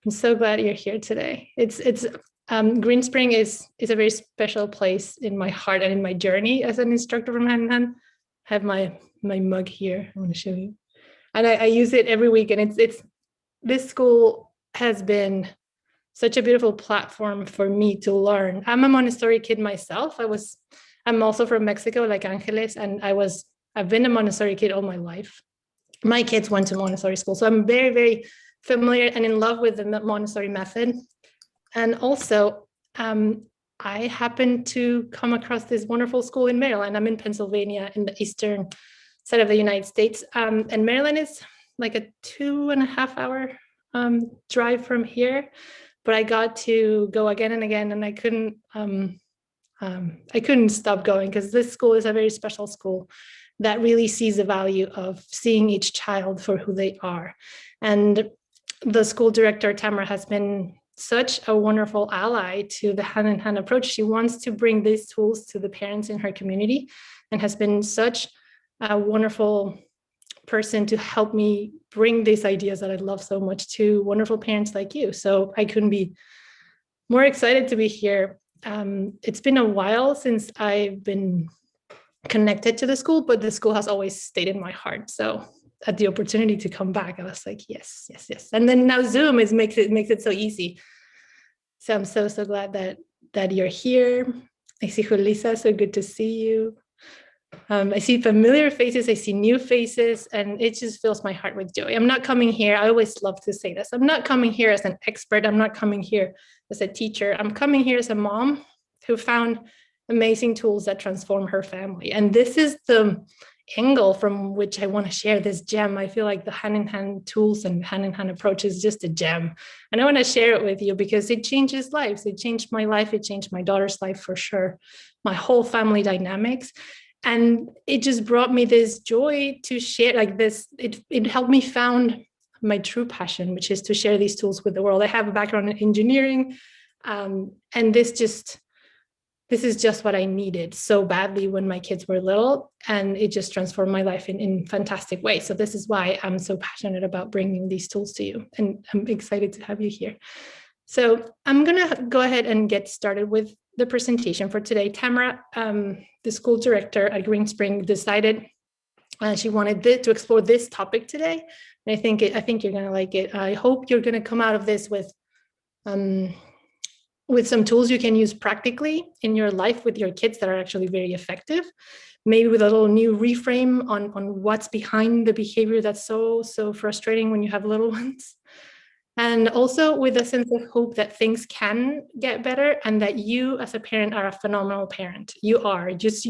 I'm so glad you're here today. It's Green Spring is a very special place in my heart and in my journey as an instructor from Hand in Hand. I have my mug here. I want to show you, and I use it every week. And it's this school has been such a beautiful platform for me to learn. I'm a Montessori kid myself. I'm also from Mexico, like Angeles, and I've been a Montessori kid all my life. My kids went to Montessori school, so I'm very, very familiar and in love with the Montessori method. And also, I happened to come across this wonderful school in Maryland. I'm in Pennsylvania, in the eastern side of the United States, and Maryland is like a 2.5 hour drive from here. But I got to go again and again, and I couldn't stop going because this school is a very special school that really sees the value of seeing each child for who they are. And the school director, Tamara, has been such a wonderful ally to the hand-in-hand approach. She wants to bring these tools to the parents in her community and has been such a wonderful person to help me bring these ideas that I love so much to wonderful parents like you. So I couldn't be more excited to be here. It's been a while since I've been connected to the school, but the school has always stayed in my heart. So at the opportunity to come back, I was like, yes, yes, yes. And then now Zoom makes it so easy. So I'm so glad that you're here. I see Julissa, so good to see you. I see familiar faces, I see new faces, and it just fills my heart with joy. I'm not coming here, I always love to say this, I'm not coming here as an expert, I'm not coming here as a teacher, I'm coming here as a mom who found amazing tools that transform her family. And this is the angle from which I want to share this gem. I feel like the hand-in-hand tools and hand-in-hand approach is just a gem. And I want to share it with you because it changes lives. It changed my life, it changed my daughter's life for sure, my whole family dynamics. And it just brought me this joy to share like this. It helped me found my true passion, which is to share these tools with the world. I have a background in engineering, and this is just what I needed so badly when my kids were little, and it just transformed my life in fantastic ways. So this is why I'm so passionate about bringing these tools to you, and I'm excited to have you here. So I'm gonna go ahead and get started with the presentation for today. Tamara, the school director at Green Spring, decided she wanted to explore this topic today. And I think you're gonna like it. I hope you're gonna come out of this with some tools you can use practically in your life with your kids that are actually very effective. Maybe with a little new reframe on what's behind the behavior that's so frustrating when you have little ones. And also with a sense of hope that things can get better and that you as a parent are a phenomenal parent. You are. Just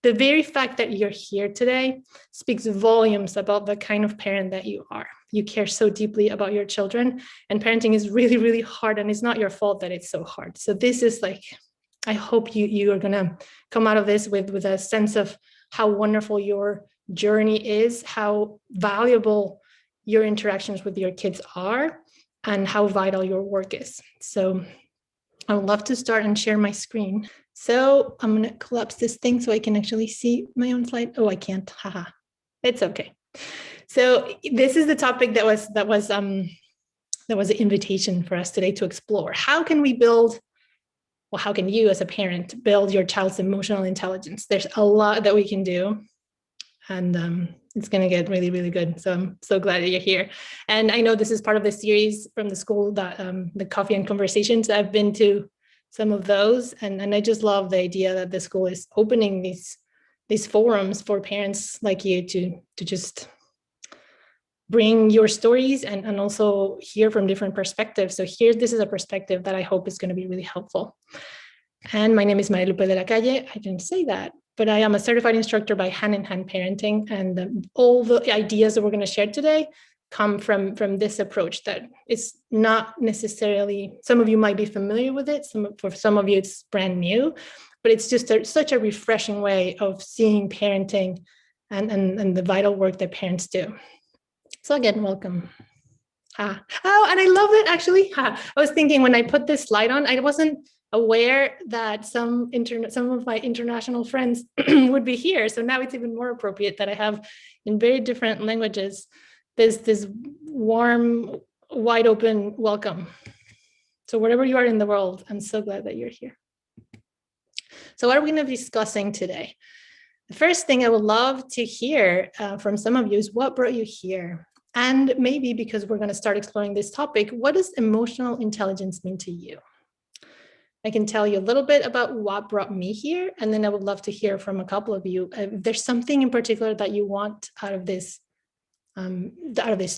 the very fact that you're here today speaks volumes about the kind of parent that you are. You care so deeply about your children, and parenting is really, really hard, and it's not your fault that it's so hard. So this is like, I hope you are gonna come out of this with a sense of how wonderful your journey is, how valuable your interactions with your kids are, and how vital your work is. So I would love to start and share my screen. So I'm going to collapse this thing so I can actually see my own slide. Oh, I can't. Haha. It's okay. So this is the topic that was an invitation for us today to explore. How can we build, well, how can you as a parent build your child's emotional intelligence? There's a lot that we can do. And it's going to get really, really good. So I'm so glad that you're here. And I know this is part of the series from the school, that the Coffee and Conversations. I've been to some of those, and I just love the idea that the school is opening these forums for parents like you to just bring your stories and also hear from different perspectives. So this is a perspective that I hope is going to be really helpful. And my name is Marilupe de la Calle. I didn't say that, but I am a certified instructor by Hand-in-Hand Parenting. And all the ideas that we're going to share today come from this approach that is not necessarily, some of you might be familiar with it, for some of you it's brand new, but it's just such a refreshing way of seeing parenting and the vital work that parents do. So again, welcome. Oh, and I love it actually. I was thinking when I put this slide on, I wasn't aware that some of my international friends would be here. So now it's even more appropriate that I have in very different languages this warm wide open welcome. So wherever you are in the world, I'm so glad that you're here. So what are we going to be discussing today? The first thing I would love to hear from some of you is what brought you here? And maybe because we're going to start exploring this topic, what does emotional intelligence mean to you? I can tell you a little bit about what brought me here, and then I would love to hear from a couple of you. If there's something in particular that you want out of this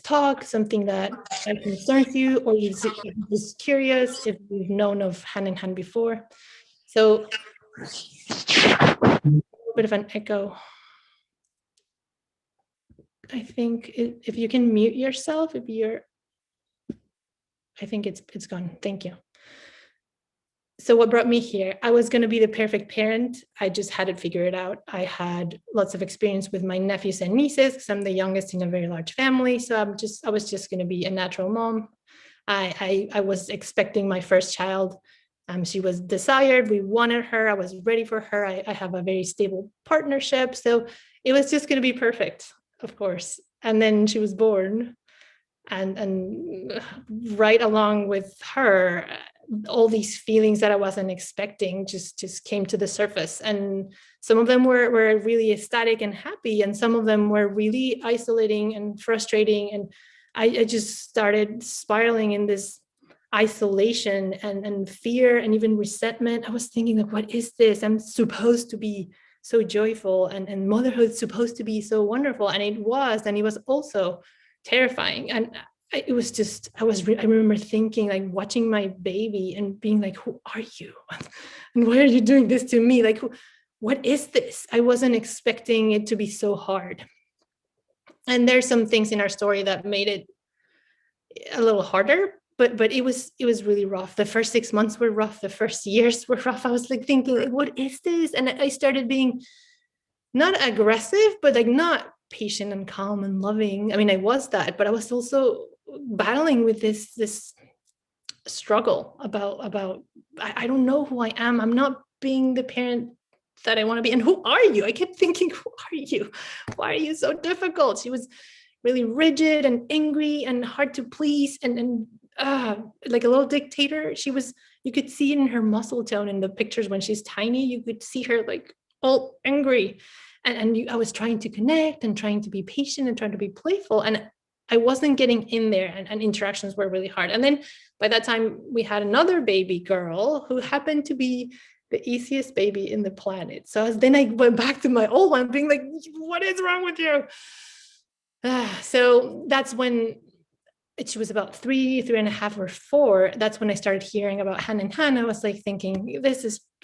talk, something that concerns you, or you're just curious if you've known of Hand in Hand before. So a little bit of an echo. I think if you can mute yourself, I think it's gone. Thank you. So what brought me here? I was going to be the perfect parent. I just hadn't figured it out. I had lots of experience with my nephews and nieces because I'm the youngest in a very large family. So I was just going to be a natural mom. I was expecting my first child. She was desired. We wanted her. I was ready for her. I have a very stable partnership. So it was just going to be perfect, of course. And then she was born. And right along with her, all these feelings that I wasn't expecting just came to the surface. And some of them were really ecstatic and happy, and some of them were really isolating and frustrating. And I just started spiraling in this isolation and fear and even resentment. I was thinking, like, what is this? I'm supposed to be so joyful, and motherhood's supposed to be so wonderful. And it was also terrifying. And I remember thinking, like, watching my baby and being like, who are you? And why are you doing this to me? Like, what is this? I wasn't expecting it to be so hard. And there's some things in our story that made it a little harder, but it was really rough. The first 6 months were rough. The first years were rough. I was like thinking, like, what is this? And I started being not aggressive, but like not patient and calm and loving. I mean, I was that, but I was also battling with this struggle about I don't know who I am. I'm not being the parent that I want to be. And who are you? I kept thinking, who are you? Why are you so difficult? She was really rigid and angry and hard to please, and like a little dictator. You could see it in her muscle tone in the pictures when she's tiny. You could see her like all angry. And I was trying to connect and trying to be patient and trying to be playful. And I wasn't getting in there, and interactions were really hard. And then by that time, we had another baby girl who happened to be the easiest baby in the planet. So then I went back to my old one, being like, what is wrong with you? So that's when she was about 3.5 or 4. That's when I started hearing about Hand in Hand. I was like thinking,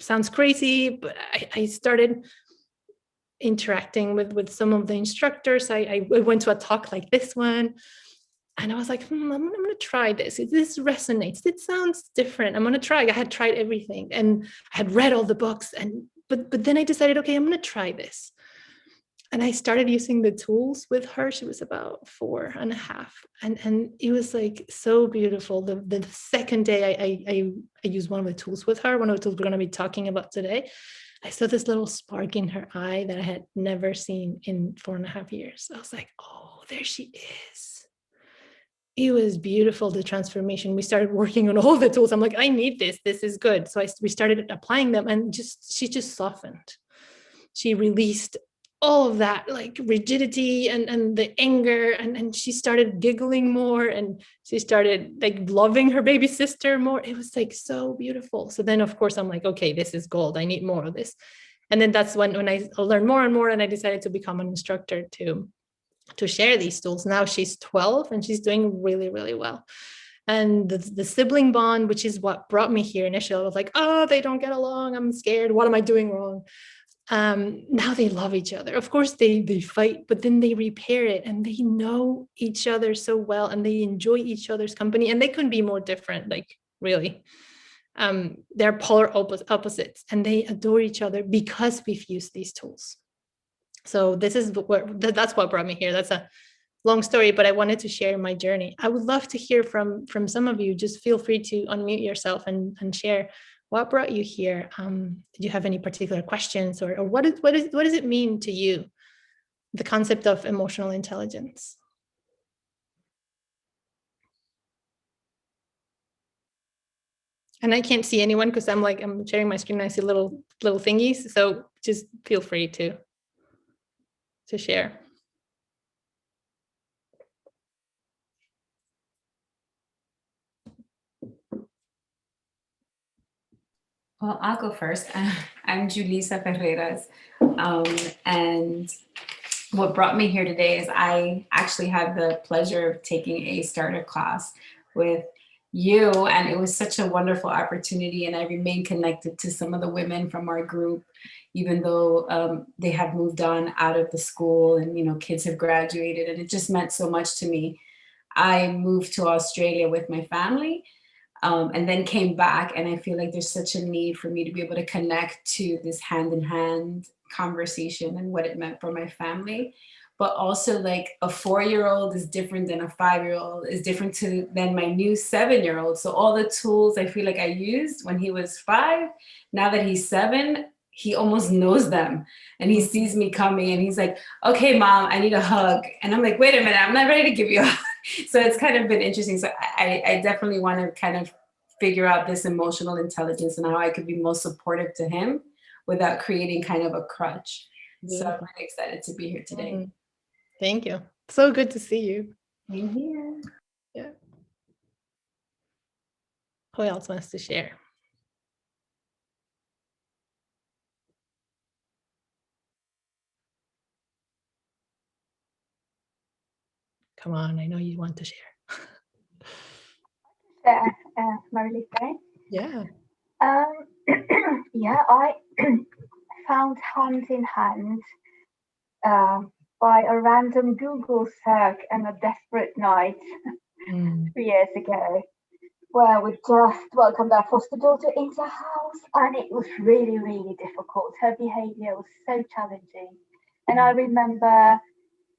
sounds crazy, but I started interacting with some of the instructors. I went to a talk like this one, and I was like, I'm gonna try this. This resonates. It sounds different. I'm gonna try. I had tried everything, and I had read all the books, but then I decided, okay, I'm gonna try this. And I started using the tools with her. She was about 4.5, and it was like so beautiful. The second day I used one of the tools with her, one of the tools we're going to be talking about today, I saw this little spark in her eye that I had never seen in 4.5 years. I was like, oh, there she is. It was beautiful, the transformation. We started working on all the tools. I'm like, I need this. This is good. So we started applying them, and she just softened. She released all of that, like rigidity and the anger, and she started giggling more, and she started like loving her baby sister more. It was like so beautiful. So then of course I'm like, okay, this is gold. I need more of this. And then that's when I learned more and more, and I decided to become an instructor to share these tools. Now she's 12 and she's doing really, really well. And the sibling bond, which is what brought me here initially, I was like, oh, they don't get along. I'm scared. What am I doing wrong? Now they love each other. Of course they fight, but then they repair it, and they know each other so well, and they enjoy each other's company, and they couldn't be more different, like really. They're polar opposites, and they adore each other because we've used these tools. So that's what brought me here. That's a long story, but I wanted to share my journey. I would love to hear from some of you. Just feel free to unmute yourself and share what brought you here. Do you have any particular questions, or what does it mean to you, the concept of emotional intelligence? And I can't see anyone because I'm sharing my screen and I see little thingies. So just feel free to share. Well, I'll go first. I'm Julissa Ferreras. And what brought me here today is I actually had the pleasure of taking a starter class with you, and it was such a wonderful opportunity. And I remain connected to some of the women from our group, even though they have moved on out of the school and, you know, kids have graduated, and it just meant so much to me. I moved to Australia with my family, and then came back. And I feel like there's such a need for me to be able to connect to this hand in hand conversation and what it meant for my family. But also, like, a 4-year-old is different than a 5-year-old, is different than my new 7-year-old. So all the tools I feel like I used when he was 5, now that he's 7, he almost knows them, and he sees me coming and he's like, okay, mom, I need a hug. And I'm like, wait a minute, I'm not ready to give you a hug. So it's kind of been interesting. So I definitely want to kind of figure out this emotional intelligence and how I could be most supportive to him without creating kind of a crutch. So I'm really excited to be here today. Thank you. So good to see you. Same here. Yeah. Who else wants to share? Come on, I know you want to share. Marilupe. Yeah. Yeah, I found Hand in Hand by a random Google search and a desperate night 3 years ago, where we just welcomed our foster daughter into our house, and it was really, really difficult. Her behavior was so challenging. And I remember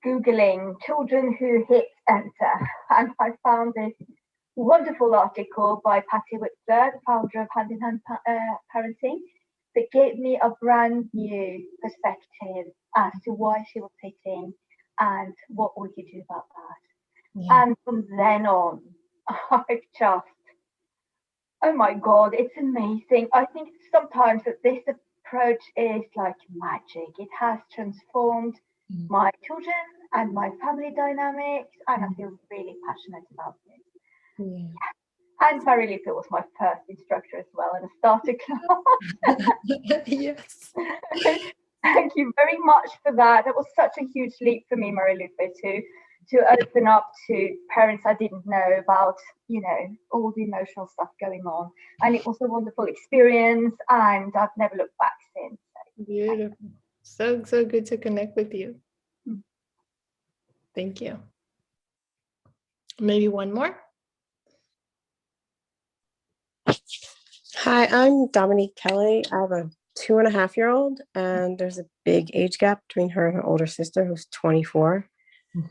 Googling children who hit enter, and I found this wonderful article by Patti Whitfield, founder of Hand in Hand Parenting, that gave me a brand new perspective as to why she was hitting and what we could do about that. Yeah. And from then on, I've just, oh my God, it's amazing. I think sometimes that this approach is like magic. It has transformed my children and my family dynamics, and I feel really passionate about it. Yeah. And Marilupe was my first instructor as well in a starter class. Yes. Thank you very much for that. That was such a huge leap for me, Marilupe, to open up to parents I didn't know about, you know, all the emotional stuff going on. And it was a wonderful experience, and I've never looked back since. Beautiful. So good to connect with you. Thank you. Maybe one more. Hi, I'm Dominique Kelly. I have a 2.5-year-old, and there's a big age gap between her and her older sister, who's 24.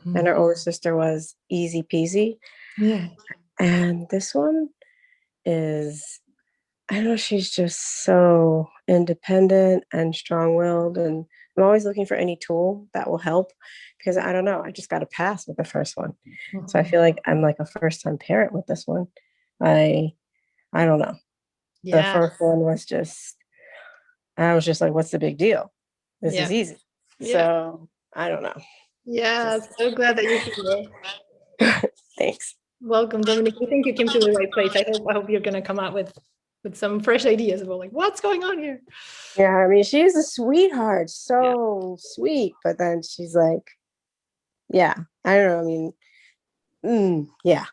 And her older sister was easy peasy. Yeah. And this one is, I don't know, she's just so independent and strong-willed, and I'm always looking for any tool that will help, because I don't know, I just got a pass with the first one. So I feel like I'm like a first-time parent with this one. I don't know. Yeah. The first one was just, I was just like, what's the big deal? This is easy. Yeah. So I don't know. Yeah, so glad that you're here. Thanks. Welcome, Dominique. I think you came to the right place. I hope you're going to come out with some fresh ideas about like, what's going on here? Yeah, I mean, she's a sweetheart, so sweet, but then she's like, yeah, I don't know. I mean, yeah.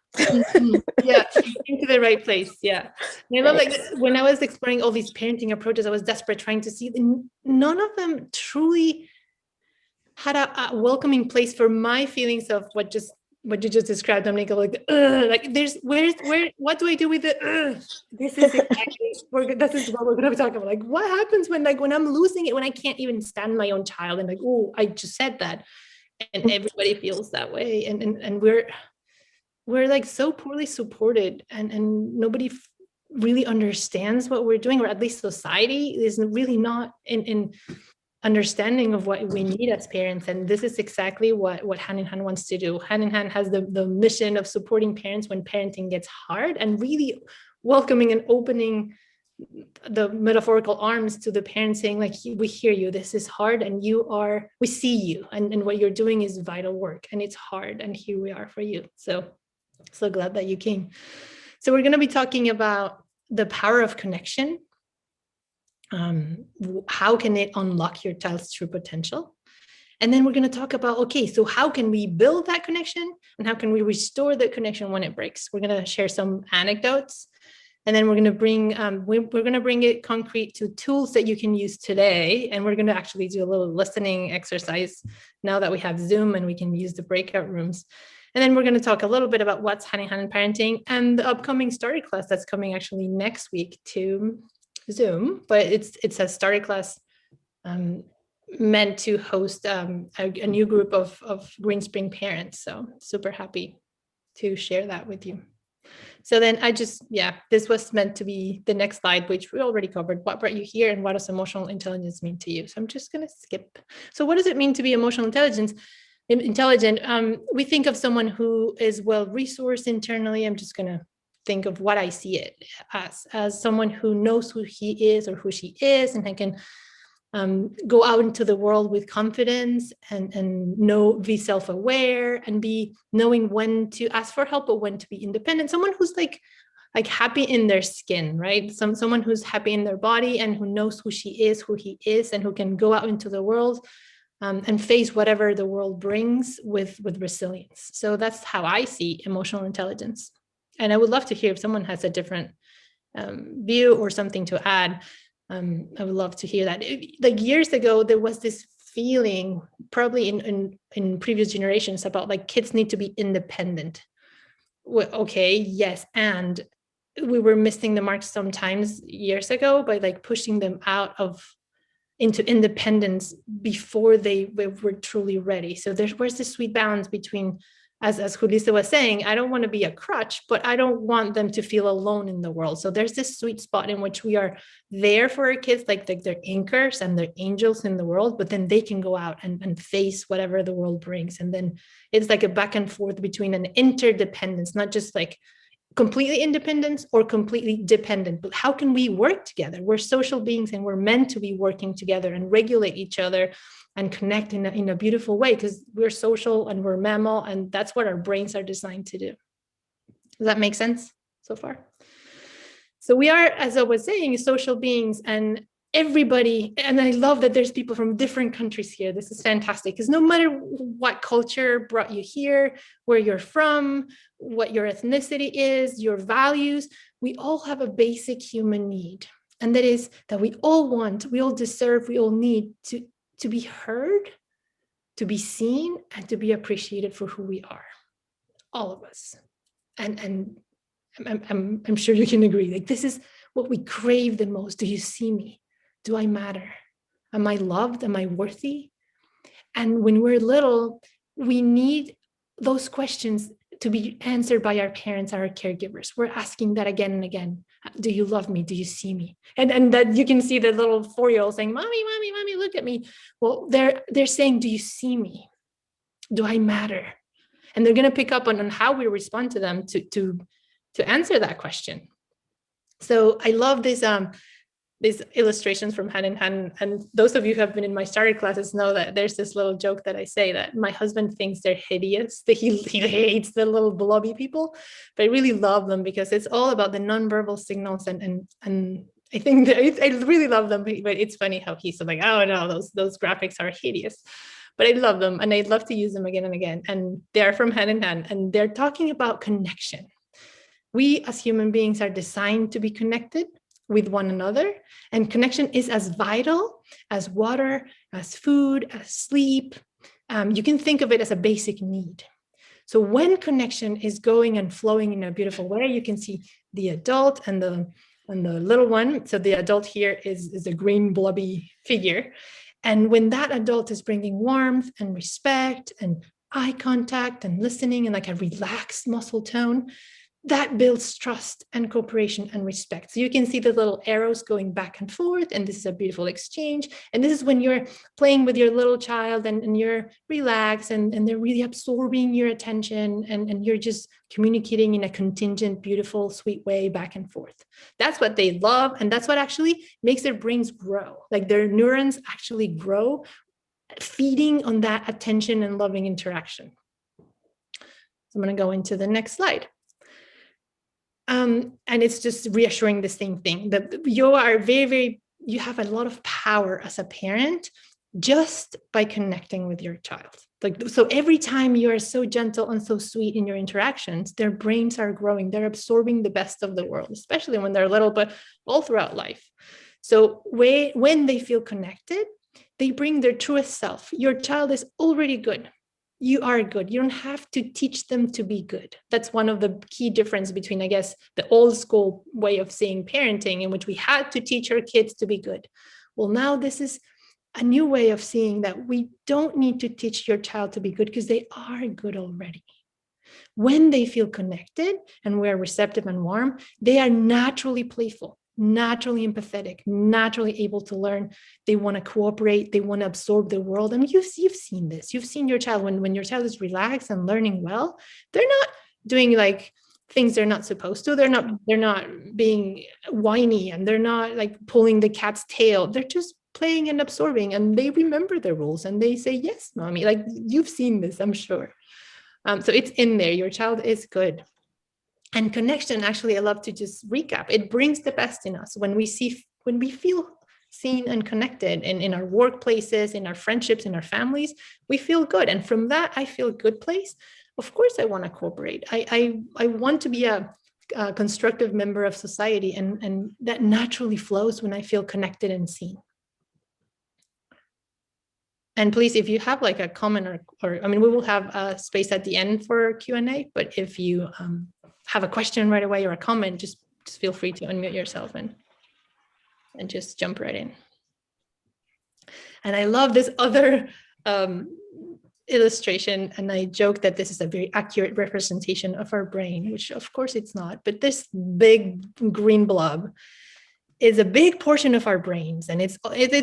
Yeah, you came to the right place. Yeah. And I love, like, when I was exploring all these parenting approaches, I was desperate trying to see none of them truly had a welcoming place for my feelings of what you just described, Dominique. Like there's what do I do with the this is exactly this is what we're gonna be talking about. Like, what happens when I'm losing it, when I can't even stand my own child, and like, oh, I just said that, and everybody feels that way, and we're like so poorly supported, and nobody really understands what we're doing, or at least society is really not in understanding of what we need as parents. And this is exactly what Hand in Hand wants to do. Hand in Hand has the mission of supporting parents when parenting gets hard. And really welcoming and opening the metaphorical arms to the parents, saying like, we hear you, this is hard, and we see you, and what you're doing is vital work, and it's hard, and here we are for you. So glad that you came. So we're going to be talking about the power of connection. How can it unlock your child's true potential? And then we're going to talk about, okay, so how can we build that connection, and how can we restore the connection when it breaks? We're going to share some anecdotes, and then we're going to bring it concrete to tools that you can use today. And we're going to actually do a little listening exercise now that we have Zoom and we can use the breakout rooms. And then we're going to talk a little bit about what's hand-in-hand in parenting and the upcoming starter class that's coming actually next week to Zoom, but it's a starter class meant to host a new group of Green Spring parents. So super happy to share that with you. So then this was meant to be the next slide, which we already covered. What brought you here, and what does emotional intelligence mean to you? So I'm just going to skip. So what does it mean to be intelligent? We think of someone who is well-resourced internally. I'm just going to think of what I see it as someone who knows who he is or who she is, and can go out into the world with confidence and be self-aware and be knowing when to ask for help, but when to be independent. Someone who's like happy in their skin, right? Someone who's happy in their body and who knows who she is, who he is, and who can go out into the world and face whatever the world brings with resilience. So that's how I see emotional intelligence. And I would love to hear if someone has a different view or something to add. I would love to hear that. Like years ago, there was this feeling, probably in previous generations, about like kids need to be independent. Well, okay, yes, and we were missing the mark sometimes years ago by like pushing them into independence before they were truly ready. So where's this sweet balance between, as Julissa was saying, I don't want to be a crutch, but I don't want them to feel alone in the world. So there's this sweet spot in which we are there for our kids, like they're anchors and they're angels in the world, but then they can go out and face whatever the world brings. And then it's like a back and forth between an interdependence, not just like completely independent or completely dependent, but how can we work together? We're social beings, and we're meant to be working together and regulate each other and connect in a beautiful way, because we're social and we're mammal, and that's what our brains are designed to do. Does that make sense so far? So we are, as I was saying, social beings, and everybody, and I love that there's people from different countries here. This is fantastic, because no matter what culture brought you here, where you're from, what your ethnicity is, your values, we all have a basic human need. And that is that we all want, we all deserve, we all need to be heard, to be seen, and to be appreciated for who we are, all of us. And I'm sure you can agree, like this is what we crave the most. Do you see me? Do I matter? Am I loved? Am I worthy? And when we're little, we need those questions to be answered by our parents, our caregivers. We're asking that again and again. Do you love me? Do you see me? And that you can see the little 4-year-old saying, mommy, mommy, mommy, look at me. Well, they're saying, do you see me? Do I matter? And they're going to pick up on how we respond to them to answer that question. So I love these illustrations from Hand in Hand. And those of you who have been in my starter classes know that there's this little joke that I say that my husband thinks they're hideous, that he hates the little blobby people, but I really love them because it's all about the nonverbal signals. And I think that I really love them, but it's funny how he's like, oh no, those graphics are hideous. But I love them, and I'd love to use them again and again. And they're from Hand in Hand, and they're talking about connection. We as human beings are designed to be connected with one another, and connection is as vital as water, as food, as sleep. You can think of it as a basic need. So when connection is going and flowing in a beautiful way, you can see the adult and the little one. So the adult here is a green blobby figure. And when that adult is bringing warmth and respect and eye contact and listening and like a relaxed muscle tone, that builds trust and cooperation and respect. So you can see the little arrows going back and forth, and this is a beautiful exchange. And this is when you're playing with your little child and you're relaxed and they're really absorbing your attention and you're just communicating in a contingent, beautiful, sweet way back and forth. That's what they love. And that's what actually makes their brains grow. Like their neurons actually grow, feeding on that attention and loving interaction. So I'm going to go into the next slide. And it's just reassuring the same thing, that you are you have a lot of power as a parent just by connecting with your child. Like, so every time you are so gentle and so sweet in your interactions, their brains are growing, they're absorbing the best of the world, especially when they're little, but all throughout life. So when they feel connected, they bring their truest self. Your child is already good. You are good. You don't have to teach them to be good. That's one of the key difference between, I guess, the old school way of seeing parenting, in which we had to teach our kids to be good. Well, now this is a new way of seeing that we don't need to teach your child to be good because they are good already. When they feel connected and we're receptive and warm, they are naturally playful, naturally empathetic, naturally able to learn. They want to cooperate. They want to absorb the world. I mean, you've seen this. You've seen your child when your child is relaxed and learning well, they're not doing like things they're not supposed to. They're not being whiny, and they're not like pulling the cat's tail. They're just playing and absorbing, and they remember the rules and they say, yes, mommy. Like, you've seen this, I'm sure. So it's in there. Your child is good. And connection, actually, I love to just recap. It brings the best in us when we feel seen and connected in our workplaces, in our friendships, in our families, we feel good. And from that, I feel good place. Of course, I want to cooperate. I want to be a constructive member of society. And that naturally flows when I feel connected and seen. And please, if you have like a comment or I mean, we will have a space at the end for Q&A, but if you have a question right away or a comment, just feel free to unmute yourself and just jump right in. And I love this other illustration, and I joke that this is a very accurate representation of our brain, which of course it's not, but this big green blob is a big portion of our brains, and it's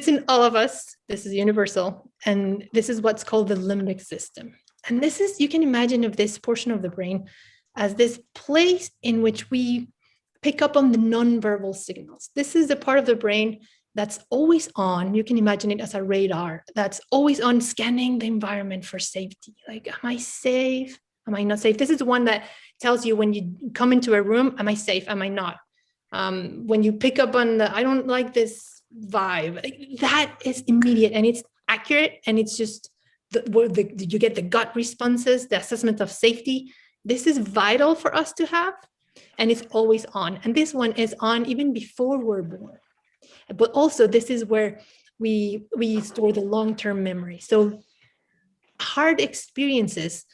in all of us. This is universal, and this is what's called the limbic system. And this is, you can imagine of this portion of the brain as this place in which we pick up on the nonverbal signals. This is the part of the brain that's always on. You can imagine it as a radar that's always on, scanning the environment for safety. Like, am I safe? Am I not safe? This is one that tells you when you come into a room, am I safe? Am I not? When you pick up on I don't like this vibe, that is immediate and it's accurate, and it's just you get the gut responses, the assessment of safety. This is vital for us to have, and it's always on. And this one is on even before we're born. But also, this is where we store the long-term memory. So hard experiences,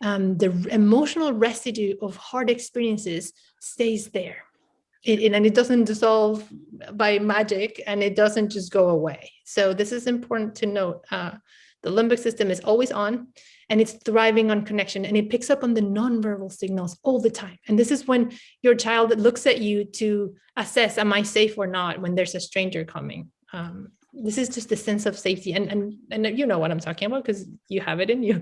the emotional residue of hard experiences stays there. And it doesn't dissolve by magic, and it doesn't just go away. So this is important to note. The limbic system is always on, and it's thriving on connection, and it picks up on the nonverbal signals all the time. And this is when your child looks at you to assess, am I safe or not, when there's a stranger coming. This is just a sense of safety. And you know what I'm talking about because you have it in you.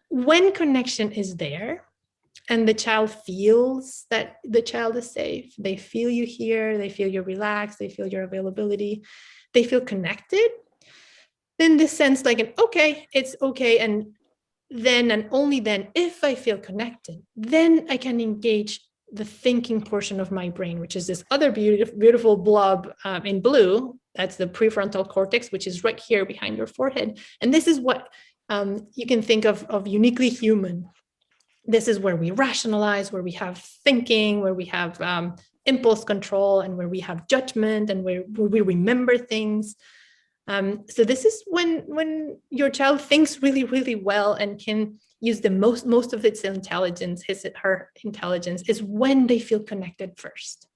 When connection is there, and the child feels that the child is safe, they feel you here, they feel you're relaxed, they feel your availability, they feel connected, then this sense like okay, it's okay. And then, and only then, if I feel connected, then I can engage the thinking portion of my brain, which is this other beautiful blob in blue. That's the prefrontal cortex, which is right here behind your forehead. And this is what you can think of uniquely human. This is where we rationalize, where we have thinking, where we have impulse control, and where we have judgment, and where we remember things. So this is when your child thinks really, really well and can use the most of its intelligence, her intelligence, is when they feel connected first.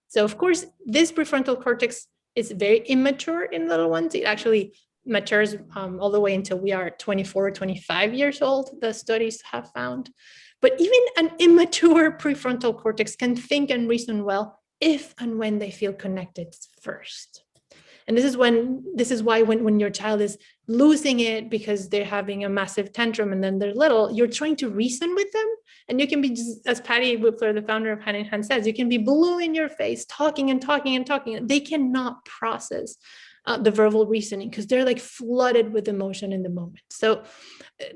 So of course, this prefrontal cortex is very immature in little ones. It actually matures all the way until we are 24 or 25 years old, the studies have found. But even an immature prefrontal cortex can think and reason well if and when they feel connected first. And this is why when your child is losing it because they're having a massive tantrum and then they're little, you're trying to reason with them. And you can be, just, as Patti Whitfield, the founder of Hand in Hand, says, you can be blue in your face, talking and talking and talking. They cannot process the verbal reasoning because they're like flooded with emotion in the moment. So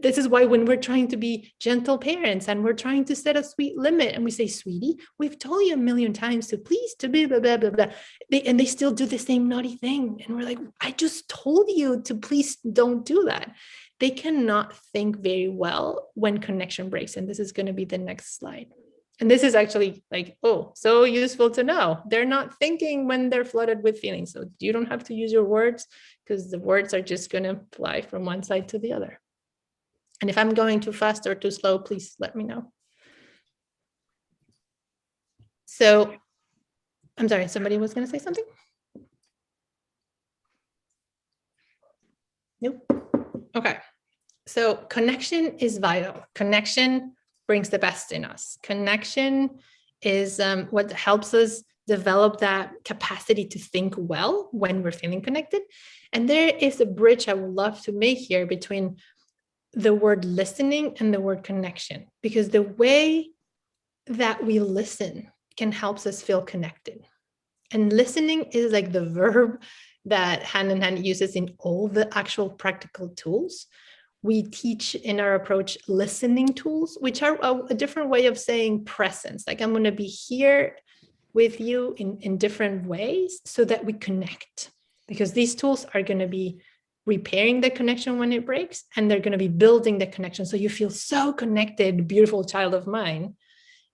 this is why when we're trying to be gentle parents and we're trying to set a sweet limit and we say, sweetie, we've told you a million times to please to blah, blah, blah, blah, blah. And they still do the same naughty thing. And we're like, I just told you to please don't do that. They cannot think very well when connection breaks. And this is going to be the next slide. And this is actually like, oh, so useful to know. They're not thinking when they're flooded with feelings. So you don't have to use your words because the words are just going to fly from one side to the other. And if I'm going too fast or too slow, please let me know. So I'm sorry, somebody was going to say something? Nope. Okay. So connection is vital. Connection brings the best in us. Connection is what helps us develop that capacity to think well when we're feeling connected. And there is a bridge I would love to make here between the word listening and the word connection, because the way that we listen can help us feel connected. And listening is like the verb that Hand in Hand uses in all the actual practical tools. We teach in our approach listening tools, which are a different way of saying presence. Like I'm going to be here with you in different ways so that we connect, because these tools are going to be repairing the connection when it breaks, and they're going to be building the connection so you feel so connected, beautiful child of mine,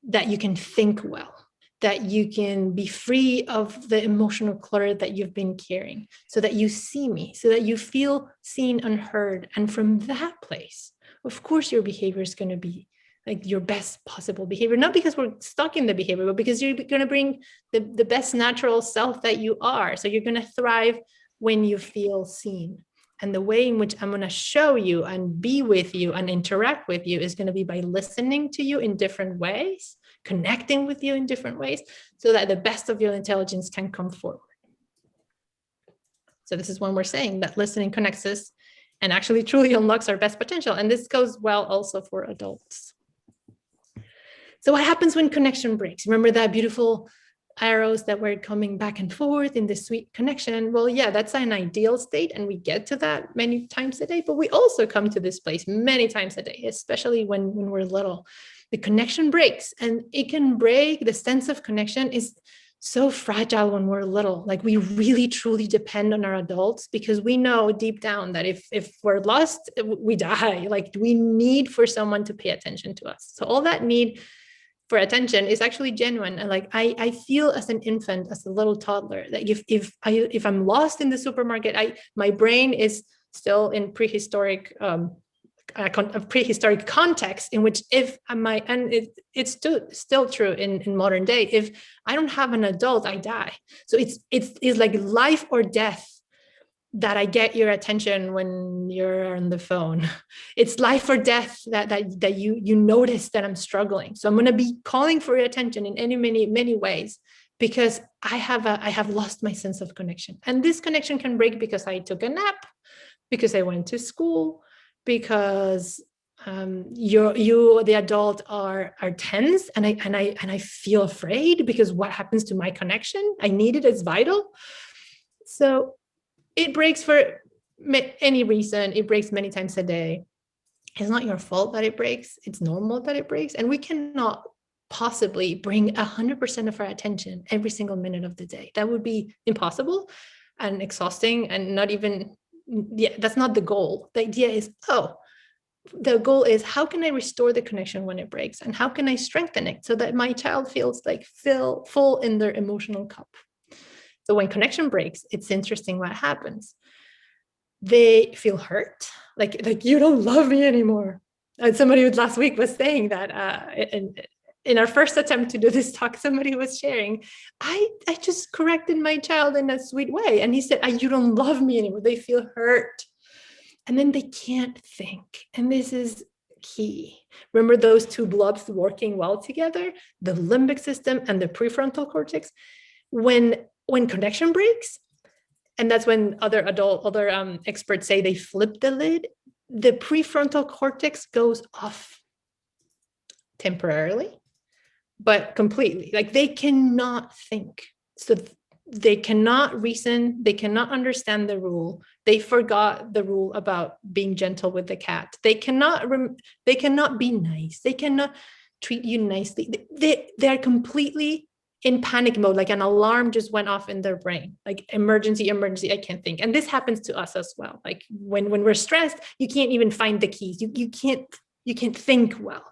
that you can think well, that you can be free of the emotional clutter that you've been carrying, so that you see me, so that you feel seen and heard. And from that place, of course, your behavior is going to be like your best possible behavior, not because we're stuck in the behavior, but because you're going to bring the best natural self that you are. So you're going to thrive when you feel seen. And the way in which I'm going to show you and be with you and interact with you is going to be by listening to you in different ways, connecting with you in different ways, so that the best of your intelligence can come forward. So this is when we're saying that listening connects us and actually truly unlocks our best potential. And this goes well also for adults. So what happens when connection breaks? Remember that beautiful arrows that were coming back and forth in this sweet connection? Well, yeah, that's an ideal state, and we get to that many times a day, but we also come to this place many times a day, especially when we're little. The connection breaks, and it can break. The sense of connection is so fragile when we're little. Like we really truly depend on our adults, because we know deep down that if we're lost, we die. Like we need for someone to pay attention to us. So all that need for attention is actually genuine. And like I feel as an infant, as a little toddler, that if I'm lost in the supermarket, my brain is still in prehistoric context, in which it's still true in modern day, if I don't have an adult, I die. So it's like life or death that I get your attention when you're on the phone. It's life or death that you notice that I'm struggling. So I'm going to be calling for your attention in many ways, because I have lost my sense of connection. And this connection can break because I took a nap, because I went to school, because you the adult are tense, and I feel afraid because what happens to my connection? I need it, it's vital. So it breaks for any reason. It breaks many times a day. It's not your fault that it breaks. It's normal that it breaks. And we cannot possibly bring 100% of our attention every single minute of the day. That would be impossible and exhausting, and not even, that's not the goal. The idea is, the goal is, how can I restore the connection when it breaks? And how can I strengthen it so that my child feels like full in their emotional cup? So when connection breaks, it's interesting what happens. They feel hurt, like you don't love me anymore. And somebody last week was saying that in our first attempt to do this talk, somebody was sharing, I just corrected my child in a sweet way. And he said, you don't love me anymore. They feel hurt. And then they can't think. And this is key. Remember those two blobs working well together, the limbic system and the prefrontal cortex? When connection breaks, and that's when other experts say they flip the lid, the prefrontal cortex goes off temporarily, but completely. Like they cannot think. So they cannot reason, they cannot understand the rule. They forgot the rule about being gentle with the cat. They cannot be nice. They cannot treat you nicely. They're completely in panic mode, like an alarm just went off in their brain, like emergency, I can't think. And this happens to us as well. Like when we're stressed, you can't even find the keys. You can't think well.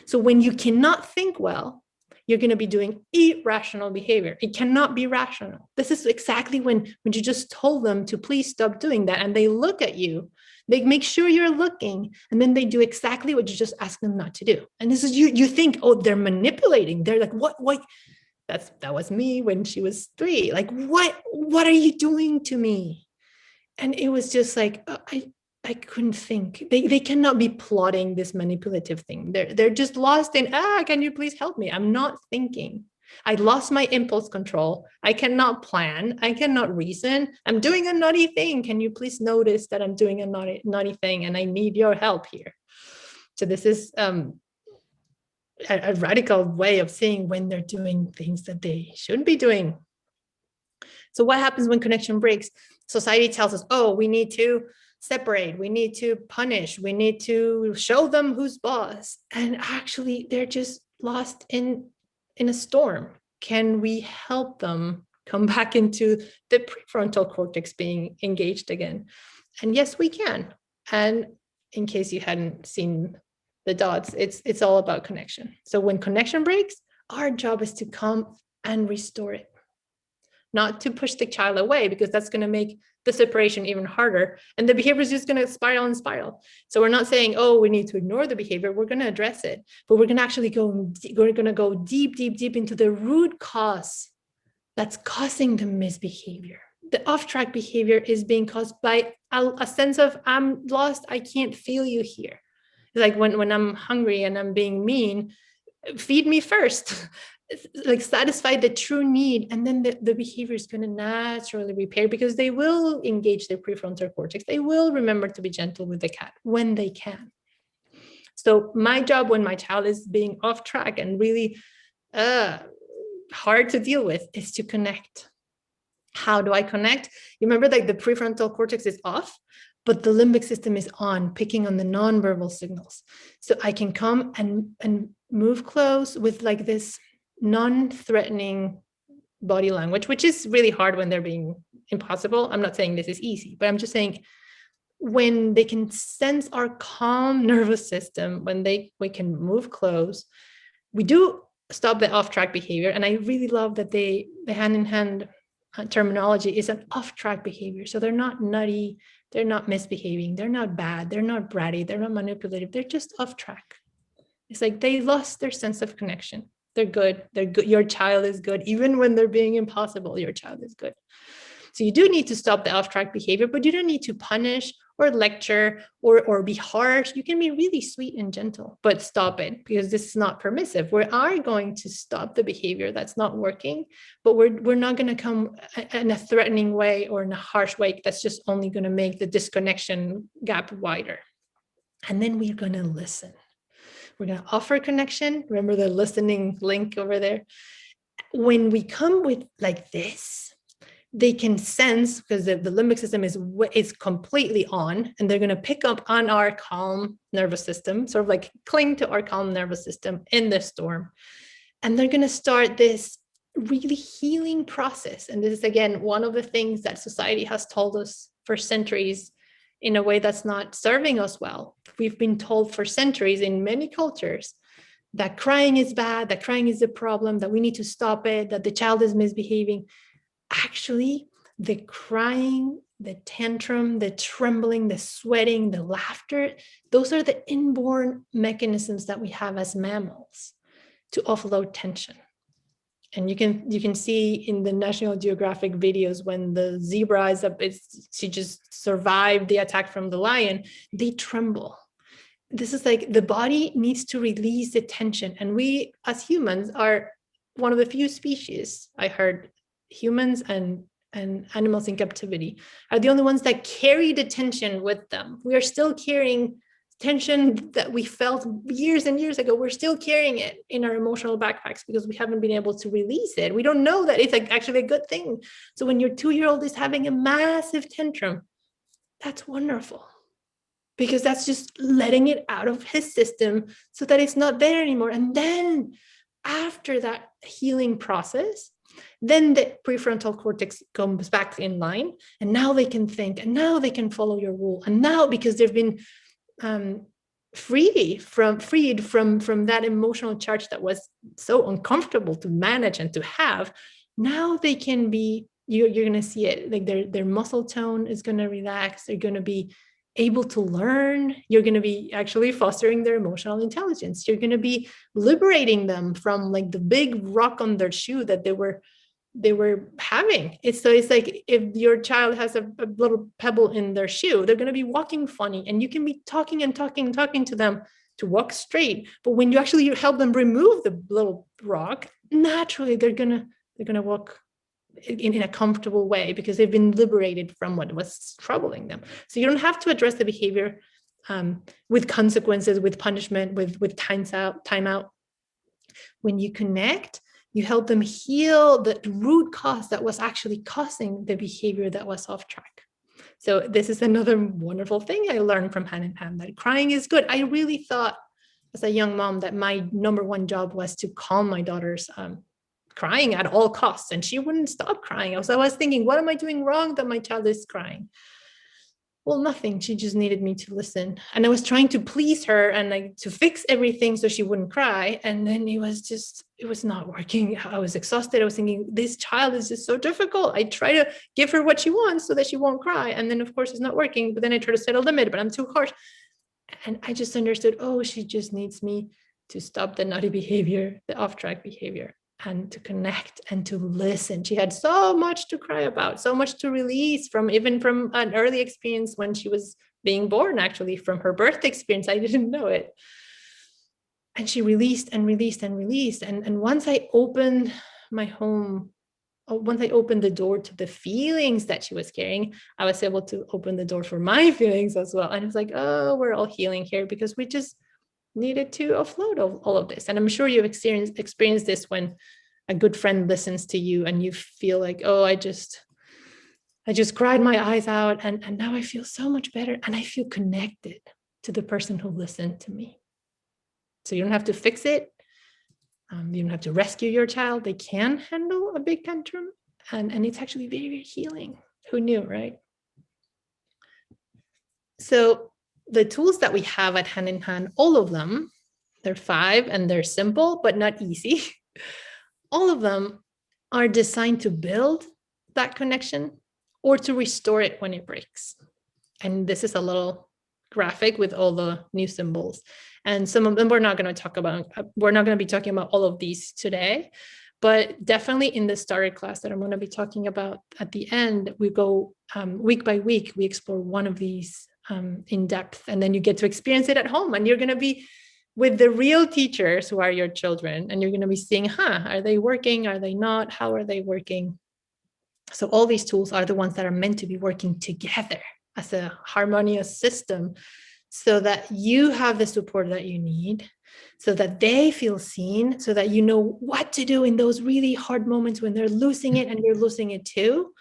So when you cannot think well, you're going to be doing irrational behavior. It cannot be rational. This is exactly when you just told them to please stop doing that, and they look at you, they make sure you're looking, and then they do exactly what you just asked them not to do. And this is you think, oh, they're manipulating. They're like, what? That was me when she was 3. Like, what are you doing to me? And it was just like, I couldn't think. They cannot be plotting this manipulative thing. They're just lost in, can you please help me? I'm not thinking. I lost my impulse control. I cannot plan. I cannot reason. I'm doing a naughty thing. Can you please notice that I'm doing a naughty thing and I need your help here? So this is a radical way of seeing when they're doing things that they shouldn't be doing. So what happens when connection breaks? Society tells us, oh, we need to separate, we need to punish, we need to show them who's boss. And actually, they're just lost in a storm. Can we help them come back into the prefrontal cortex being engaged again? And yes, we can. And in case you hadn't seen the dots, it's all about connection. So when connection breaks, our job is to come and restore it, not to push the child away, because that's going to make the separation even harder, and the behavior is just going to spiral and spiral. So we're not saying, oh, we need to ignore the behavior. We're going to address it, but we're going to actually go deep into the root cause that's causing the misbehavior. The off-track behavior is being caused by a sense of, I'm lost, I can't feel you here. Like when I'm hungry and I'm being mean, feed me first, like satisfy the true need. And then the behavior is going to naturally repair, because they will engage their prefrontal cortex. They will remember to be gentle with the cat when they can. So my job when my child is being off track and really hard to deal with is to connect. How do I connect? You remember, like, the prefrontal cortex is off, but the limbic system is on, picking on the nonverbal signals. So I can come and move close with like this non-threatening body language, which is really hard when they're being impossible. I'm not saying this is easy, but I'm just saying when they can sense our calm nervous system, when we can move close, we do stop the off-track behavior. And I really love that the hand-in-hand terminology is an off-track behavior. So they're not nutty, they're not misbehaving, they're not bad, they're not bratty, they're not manipulative, they're just off track. It's like they lost their sense of connection. They're good. Your child is good. Even when they're being impossible, your child is good. So you do need to stop the off-track behavior, but you don't need to punish or lecture or be harsh. You can be really sweet and gentle, but stop it, because this is not permissive. We are going to stop the behavior that's not working, but we're not going to come in a threatening way or in a harsh way that's just only going to make the disconnection gap wider. And then we're going to listen. We're going to offer connection. Remember the listening link over there? When we come with like this, they can sense, because the limbic system is completely on, and they're going to pick up on our calm nervous system, sort of like cling to our calm nervous system in the storm. And they're going to start this really healing process. And this is, again, one of the things that society has told us for centuries in a way that's not serving us well. We've been told for centuries in many cultures that crying is bad, that crying is a problem, that we need to stop it, that the child is misbehaving. Actually, the crying, the tantrum, the trembling, the sweating, the laughter, those are the inborn mechanisms that we have as mammals to offload tension. And you can see in the National Geographic videos when the zebra she just survived the attack from the lion, they tremble. this is like the body needs to release the tension. And we as humans are one of the few species, I heard, humans and animals in captivity are the only ones that carry the tension with them. We are still carrying tension that we felt years and years ago. We're still carrying it in our emotional backpacks because we haven't been able to release it. We don't know that it's like actually a good thing. So when your 2-year-old is having a massive tantrum, that's wonderful, because that's just letting it out of his system so that it's not there anymore. And then after that healing process, then the prefrontal cortex comes back in line, and now they can think, and now they can follow your rule. And now, because they've been freed from that emotional charge that was so uncomfortable to manage and to have, now they can be, you're going to see it, like their muscle tone is going to relax. They're going to be able to learn. You're going to be actually fostering their emotional intelligence. You're going to be liberating them from like the big rock on their shoe that they were having. It's like if your child has a little pebble in their shoe, they're going to be walking funny, and you can be talking to them to walk straight. But when you actually help them remove the little rock, naturally they're going to walk in a comfortable way, because they've been liberated from what was troubling them. So you don't have to address the behavior with consequences, with punishment, with timeout. When you connect, you help them heal the root cause that was actually causing the behavior that was off track. So this is another wonderful thing I learned from Hand in Hand, that crying is good. I really thought as a young mom that my number one job was to calm my daughter's crying at all costs, and she wouldn't stop crying. So I was thinking, what am I doing wrong that my child is crying? Well, nothing. She just needed me to listen. And I was trying to please her and like to fix everything so she wouldn't cry. And then it was not working. I was exhausted. I was thinking, this child is just so difficult. I try to give her what she wants so that she won't cry. And then of course it's not working, but then I try to set a limit, but I'm too harsh. And I just understood, oh, she just needs me to stop the naughty behavior, the off-track behavior, and to connect and to listen. She had so much to cry about, so much to release from, even from an early experience when she was being born, actually from her birth experience. I didn't know it. And she released and released and released. And once I opened my home, once I opened the door to the feelings that she was carrying, I was able to open the door for my feelings as well. And it was like, oh, we're all healing here, because we just needed to offload all of this. And I'm sure you've experienced this when a good friend listens to you and you feel like, oh, I just cried my eyes out, and now I feel so much better, and I feel connected to the person who listened to me. So you don't have to fix it. You don't have to rescue your child. They can handle a big tantrum, and it's actually very, very healing. Who knew, right? So the tools that we have at Hand in Hand, all of them, they're 5 and they're simple, but not easy. All of them are designed to build that connection or to restore it when it breaks. And this is a little graphic with all the new symbols. And some of them we're not going to be talking about all of these today, but definitely in the starter class that I'm going to be talking about at the end, we go week by week, we explore one of these in depth, and then you get to experience it at home, and you're going to be with the real teachers who are your children, and you're going to be seeing, are they working? Are they not? How are they working? So all these tools are the ones that are meant to be working together as a harmonious system, so that you have the support that you need, so that they feel seen, so that you know what to do in those really hard moments when they're losing it and you're losing it too.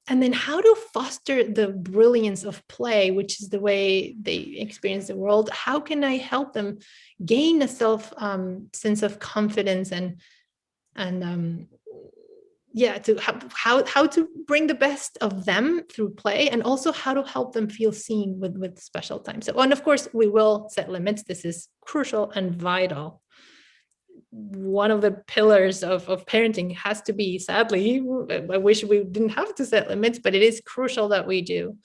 And then how to foster the brilliance of play, which is the way they experience the world. How can I help them gain a sense of confidence and to how to bring the best of them through play, and also how to help them feel seen with special time. So, and of course, we will set limits. This is crucial and vital. One of the pillars of parenting has to be, sadly, I wish we didn't have to set limits, but it is crucial that we do.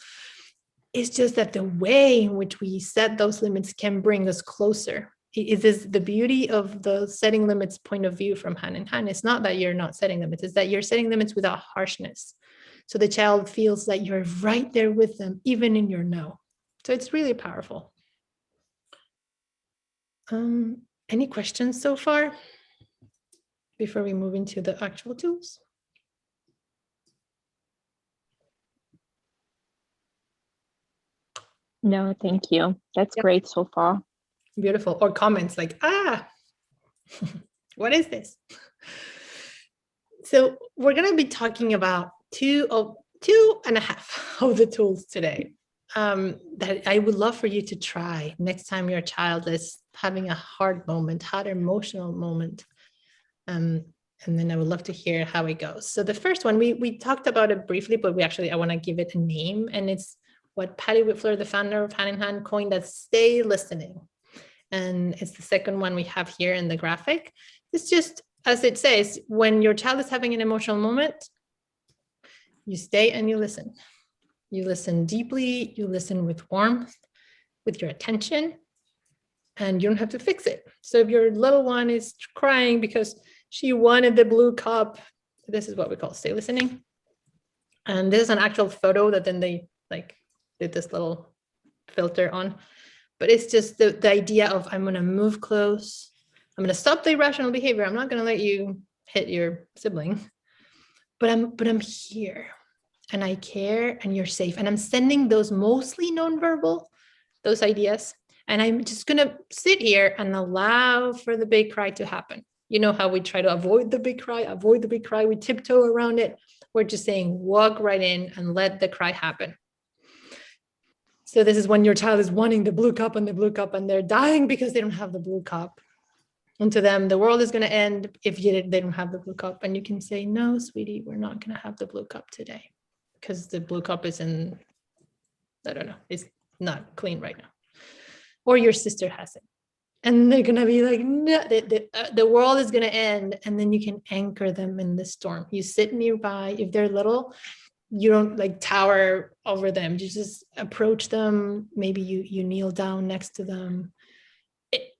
It's just that the way in which we set those limits can bring us closer. It is the beauty of the setting limits point of view from Hand in Hand. It's not that you're not setting limits, it's that you're setting limits without harshness. So the child feels that you're right there with them, even in your no. So it's really powerful. Any questions so far before we move into the actual tools? No, thank you. That's great so far. Beautiful. Or comments like, what is this? So we're going to be talking about two and a half of the tools today that I would love for you to try next time your child is having a hard emotional moment. And then I would love to hear how it goes. So the first one, we talked about it briefly, but I want to give it a name. And it's what Patti Whitfield, the founder of Hand in Hand, coined as stay listening. And it's the second one we have here in the graphic. It's just, as it says, when your child is having an emotional moment, you stay and you listen. You listen deeply, you listen with warmth, with your attention, and you don't have to fix it. So if your little one is crying because she wanted the blue cup, this is what we call stay listening. And this is an actual photo that then they did this little filter on. But it's just the idea of, I'm going to move close. I'm going to stop the irrational behavior. I'm not going to let you hit your sibling, but I'm here and I care and you're safe. And I'm sending those mostly nonverbal, those ideas. And I'm just going to sit here and allow for the big cry to happen. You know how we try to avoid the big cry, we tiptoe around it. We're just saying, walk right in and let the cry happen. So this is when your child is wanting the blue cup and they're dying because they don't have the blue cup. And to them, the world is going to end if they don't have the blue cup. And you can say, no, sweetie, we're not going to have the blue cup today because the blue cup is it's not clean right now. Or your sister has it. And they're going to be like, no, the world is going to end. And then you can anchor them in the storm. You sit nearby. If they're little, you don't tower over them. You just approach them. Maybe you kneel down next to them.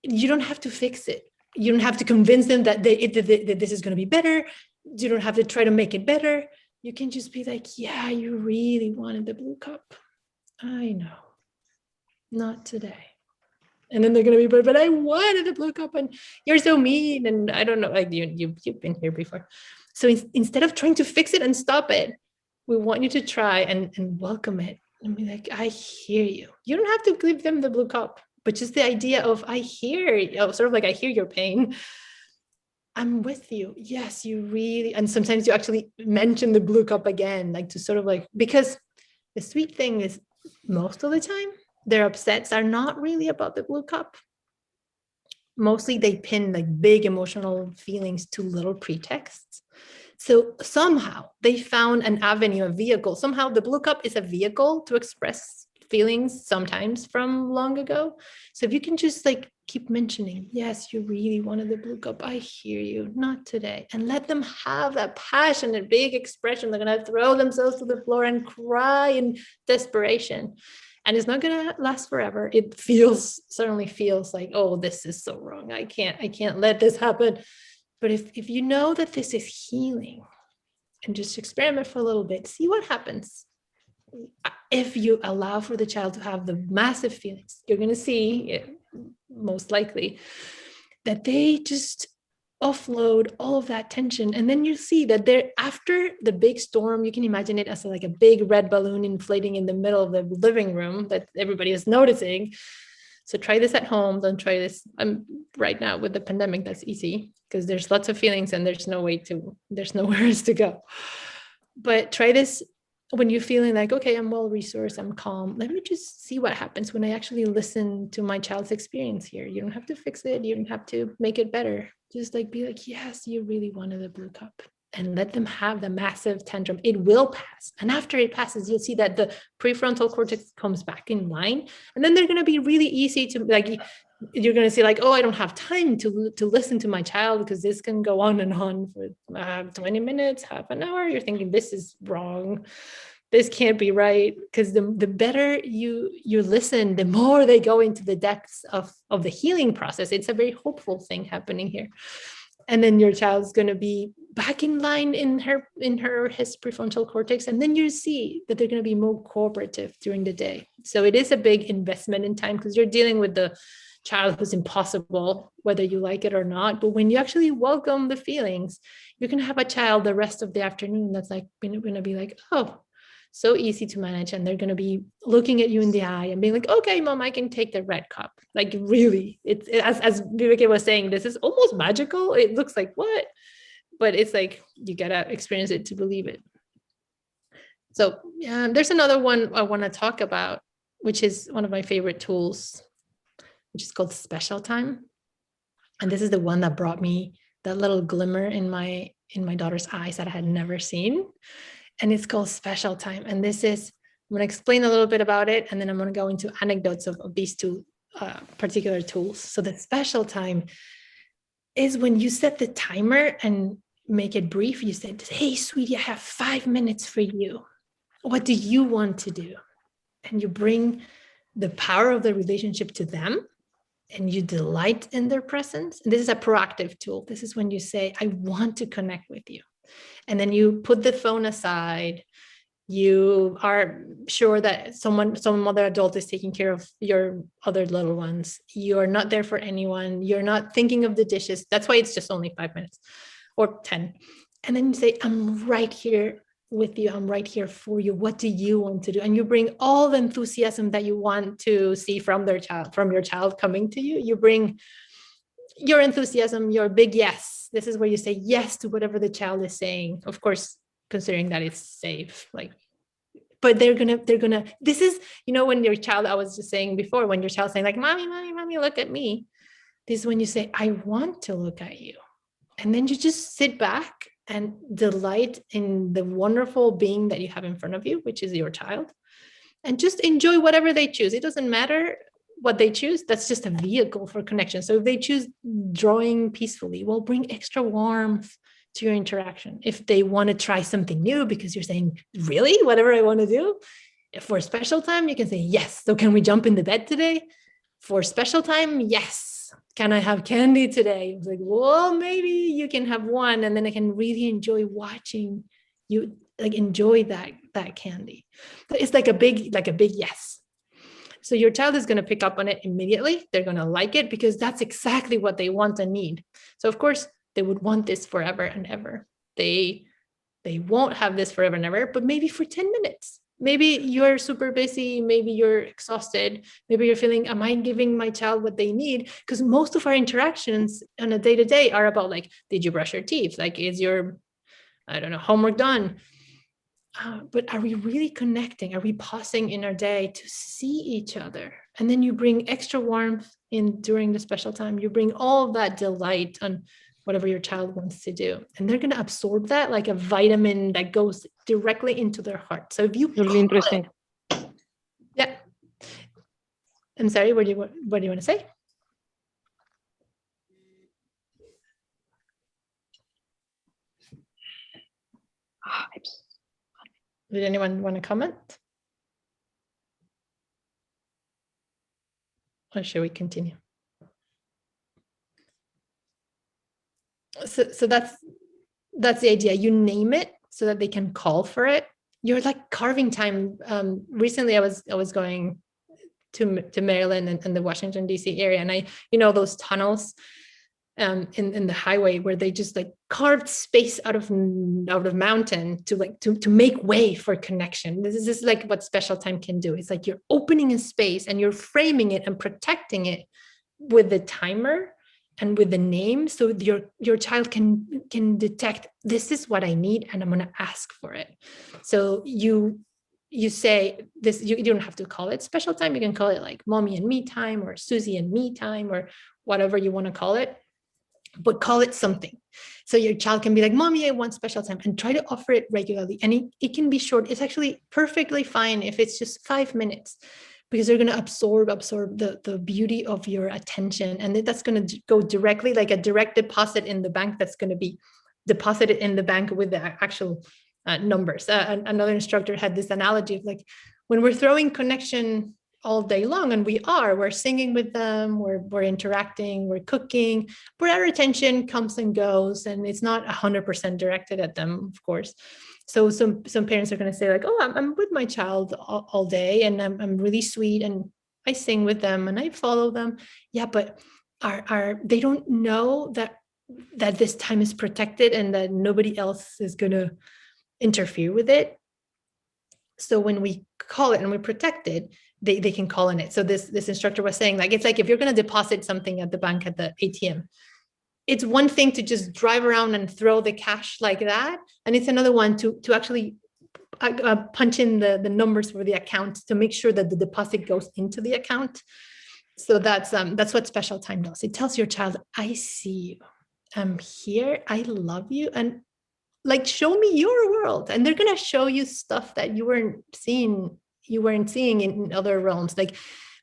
You don't have to fix it. You don't have to convince them that this is going to be better. You don't have to try to make it better. You can just be like, yeah, you really wanted the blue cup. I know. Not today. And then they're going to be, but I wanted the blue cup and you're so mean. And I don't know, you've been here before. So instead of trying to fix it and stop it, we want you to try and welcome it and be like, I hear you. You don't have to give them the blue cup, but just the idea of I hear your pain. I'm with you. Yes, you really, and sometimes you actually mention the blue cup again, because the sweet thing is most of the time, their upsets are not really about the blue cup. Mostly they pin big emotional feelings to little pretexts. So somehow they found an avenue, a vehicle. Somehow the blue cup is a vehicle to express feelings sometimes from long ago. So if you can just keep mentioning, yes, you really wanted the blue cup. I hear you, not today. And let them have that passionate, big expression. They're going to throw themselves to the floor and cry in desperation. And it's not going to last forever. It certainly feels like, oh, this is so wrong. I can't let this happen. But if you know that this is healing and just experiment for a little bit, see what happens. If you allow for the child to have the massive feelings, you're going to see, most likely, that they just offload all of that tension. And then you see that after the big storm, you can imagine it as a big red balloon inflating in the middle of the living room that everybody is noticing. So try this at home. Don't try this right now with the pandemic. That's easy because there's lots of feelings and there's nowhere else to go. But try this when you're feeling okay, I'm well-resourced, I'm calm. Let me just see what happens when I actually listen to my child's experience here. You don't have to fix it. You don't have to make it better. Just be like, yes, you really wanted the blue cup. And let them have the massive tantrum. It will pass. And after it passes, you'll see that the prefrontal cortex comes back in line. And then they're going to be really easy to you're going to see oh, I don't have time to listen to my child because this can go on and on for 20 minutes, half an hour. You're thinking this is wrong. This can't be right. Because the better you listen, the more they go into the depths of the healing process. It's a very hopeful thing happening here. And then your child's going to be back in line in his prefrontal cortex. And then you see that they're going to be more cooperative during the day. So it is a big investment in time because you're dealing with the child who's impossible, whether you like it or not. But when you actually welcome the feelings, you can have a child the rest of the afternoon that's like going to be like, oh, so easy to manage. And they're going to be looking at you in the eye and being like, okay, mom, I can take the red cup. Like really, as Viveke was saying, this is almost magical. It looks like what? But it's like, you got to experience it to believe it. So there's another one I want to talk about, which is one of my favorite tools, which is called special time. And this is the one that brought me that little glimmer in my daughter's eyes that I had never seen. And it's called special time. And this is, I'm going to explain a little bit about it, and then I'm going to go into anecdotes of these two particular tools. So the special time is when you set the timer and make it brief. You said, hey, sweetie, I have 5 minutes for you. What do you want to do? And you bring the power of the relationship to them, and you delight in their presence. And this is a proactive tool. This is when you say, I want to connect with you. And then you put the phone aside. You are sure that some other adult is taking care of your other little ones. You're not there for anyone. You're not thinking of the dishes. That's why it's just only 5 minutes or 10. And then you say, I'm right here with you. I'm right here for you. What do you want to do? And you bring all the enthusiasm that you want to see from your child coming to you. You bring your enthusiasm, your big yes. This is where you say yes to whatever the child is saying. Of course, considering that it's safe, but they're gonna, this is, when your child, I was just saying before, when your child's saying like, mommy, look at me. This is when you say, I want to look at you. And then you just sit back and delight in the wonderful being that you have in front of you, which is your child, and just enjoy whatever they choose. It doesn't matter what they choose. That's just a vehicle for connection. So if they choose drawing peacefully, well, bring extra warmth to your interaction. If they want to try something new, because you're saying, really, whatever I want to do, for special time, you can say, yes. So can we jump in the bed today? For special time, yes. Can I have candy today? It's like, well, maybe you can have one, and then I can really enjoy watching you enjoy that candy. It's like a big yes. So your child is going to pick up on it immediately. They're going to like it because that's exactly what they want and need. So of course they would want this forever and ever. They won't have this forever and ever, but maybe for 10 minutes. Maybe you're super busy. Maybe you're exhausted. Maybe you're feeling, am I giving my child what they need? Because most of our interactions on a day-to-day are about did you brush your teeth? Is your, homework done? But are we really connecting? Are we pausing in our day to see each other? And then you bring extra warmth in during the special time. You bring all of that delight on whatever your child wants to do. And they're going to absorb that like a vitamin that goes directly into their heart. So if you really interesting. Yeah. I'm sorry, what do you want to say? Did anyone want to comment? Or should we continue? So that's the idea. You name it so that they can call for it. You're like carving time. Recently, I was going to Maryland and the Washington D.C. area, and I those tunnels in the highway where they just carved space out of mountain to make way for connection. This is what special time can do. It's like you're opening a space and you're framing it and protecting it with the timer and with the name, so your child can detect, this is what I need and I'm going to ask for it. So you say this, you don't have to call it special time. You can call it mommy and me time, or Susie and me time, or whatever you want to call it, but call it something. So your child can be like, mommy, I want special time, and try to offer it regularly. And it can be short. It's actually perfectly fine if it's just 5 minutes, because they're going to absorb the beauty of your attention. And that's going to go directly, like a direct deposit in the bank that's going to be deposited in the bank with the actual numbers. Another instructor had this analogy of when we're throwing connection all day long, and we're singing with them, we're interacting, we're cooking, but our attention comes and goes, and it's not 100% directed at them, of course. So some parents are going to say oh, I'm with my child all day, and I'm really sweet, and I sing with them and I follow them. Yeah, but they don't know that this time is protected and that nobody else is going to interfere with it. So when we call it and we protect it, they can call on it. So this instructor was saying, like, it's like if you're going to deposit something at the bank, at the ATM, it's one thing to just drive around and throw the cash like that. And it's another one to actually punch in the numbers for the account to make sure that the deposit goes into the account. So that's what special time does. It tells your child, I see you, I'm here, I love you, and like, show me your world. And they're going to show you stuff that you weren't seeing in other realms. Like,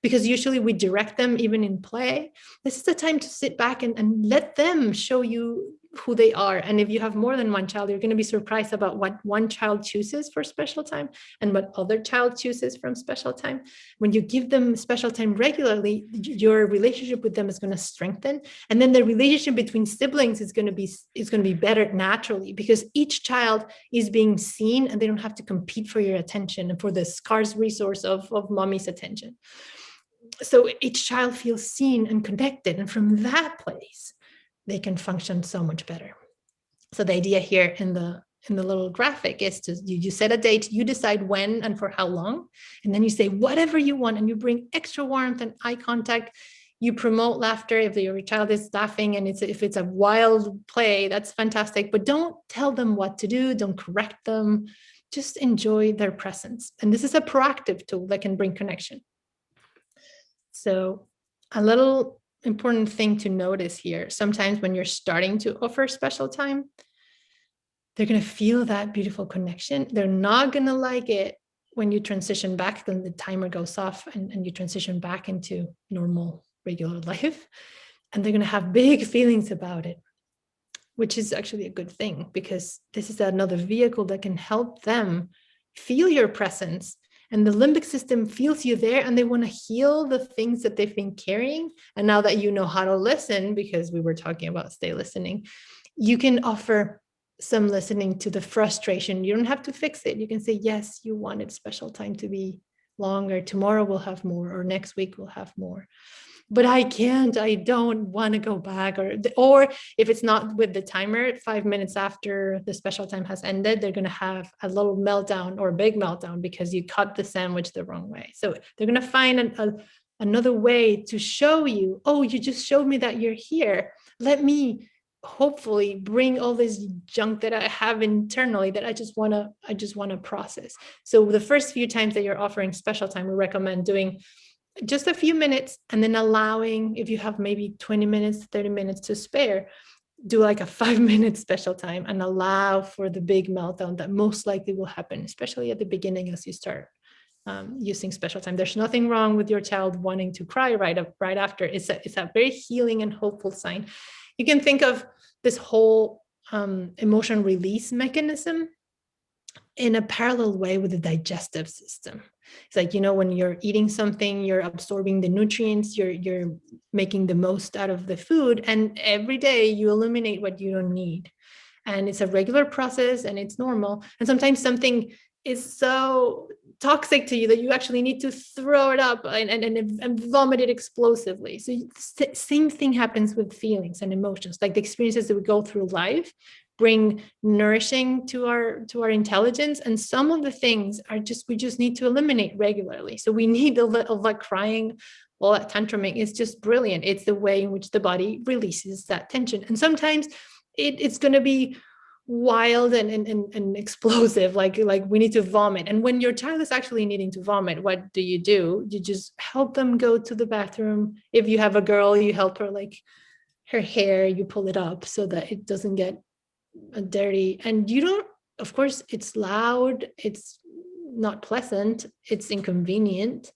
because usually we direct them even in play. This is the time to sit back and let them show you who they are. And if you have more than one child, you're going to be surprised about what one child chooses for special time and what other child chooses from special time. When you give them special time regularly, your relationship with them is going to strengthen. And then the relationship between siblings is going to be better naturally, because each child is being seen and they don't have to compete for your attention and for the scarce resource of mommy's attention. So each child feels seen and connected. And from that place, they can function so much better. So the idea here in the little graphic is to you set a date, you decide when and for how long, and then you say whatever you want, and you bring extra warmth and eye contact. You promote laughter if your child is laughing, and if it's a wild play, that's fantastic. But don't tell them what to do, don't correct them, just enjoy their presence. And this is a proactive tool that can bring connection. So a little important thing to notice here, sometimes when you're starting to offer special time, they're going to feel that beautiful connection. They're not going to like it when you transition back, then the timer goes off and you transition back into normal, regular life. And they're going to have big feelings about it, which is actually a good thing, because this is another vehicle that can help them feel your presence. And the limbic system feels you there, and they want to heal the things that they've been carrying. And now that you know how to listen, because we were talking about stay listening, you can offer some listening to the frustration. You don't have to fix it. You can say, yes, you wanted special time to be longer. Tomorrow we'll have more, or next week we'll have more. But I don't want to go back. Or if it's not with the timer, 5 minutes after the special time has ended, they're going to have a little meltdown or a big meltdown because you cut the sandwich the wrong way. So they're going to find another way to show you, oh, you just showed me that you're here. Let me hopefully bring all this junk that I have internally that I just want to process. So the first few times that you're offering special time, we recommend doing just a few minutes, and then allowing, if you have maybe 20 minutes, 30 minutes to spare, do like a 5-minute special time and allow for the big meltdown that most likely will happen, especially at the beginning as you start using special time. There's nothing wrong with your child wanting to cry right after. It's a very healing and hopeful sign. You can think of this whole emotion release mechanism in a parallel way with the digestive system. It's like, when you're eating something, you're absorbing the nutrients, you're making the most out of the food, and every day you eliminate what you don't need. And it's a regular process and it's normal. And sometimes something is so toxic to you that you actually need to throw it up and vomit it explosively. So same thing happens with feelings and emotions, like the experiences that we go through life bring nourishing to our intelligence, and some of the things are we just need to eliminate regularly. So we need a little, like crying, all that tantruming is just brilliant. It's the way in which the body releases that tension, and sometimes it's going to be wild and explosive, like we need to vomit. And when your child is actually needing to vomit, what do? You just help them go to the bathroom. If you have a girl, you help her, like her hair, you pull it up so that it doesn't get dirty. And you don't, of course, it's loud, it's not pleasant, it's inconvenient,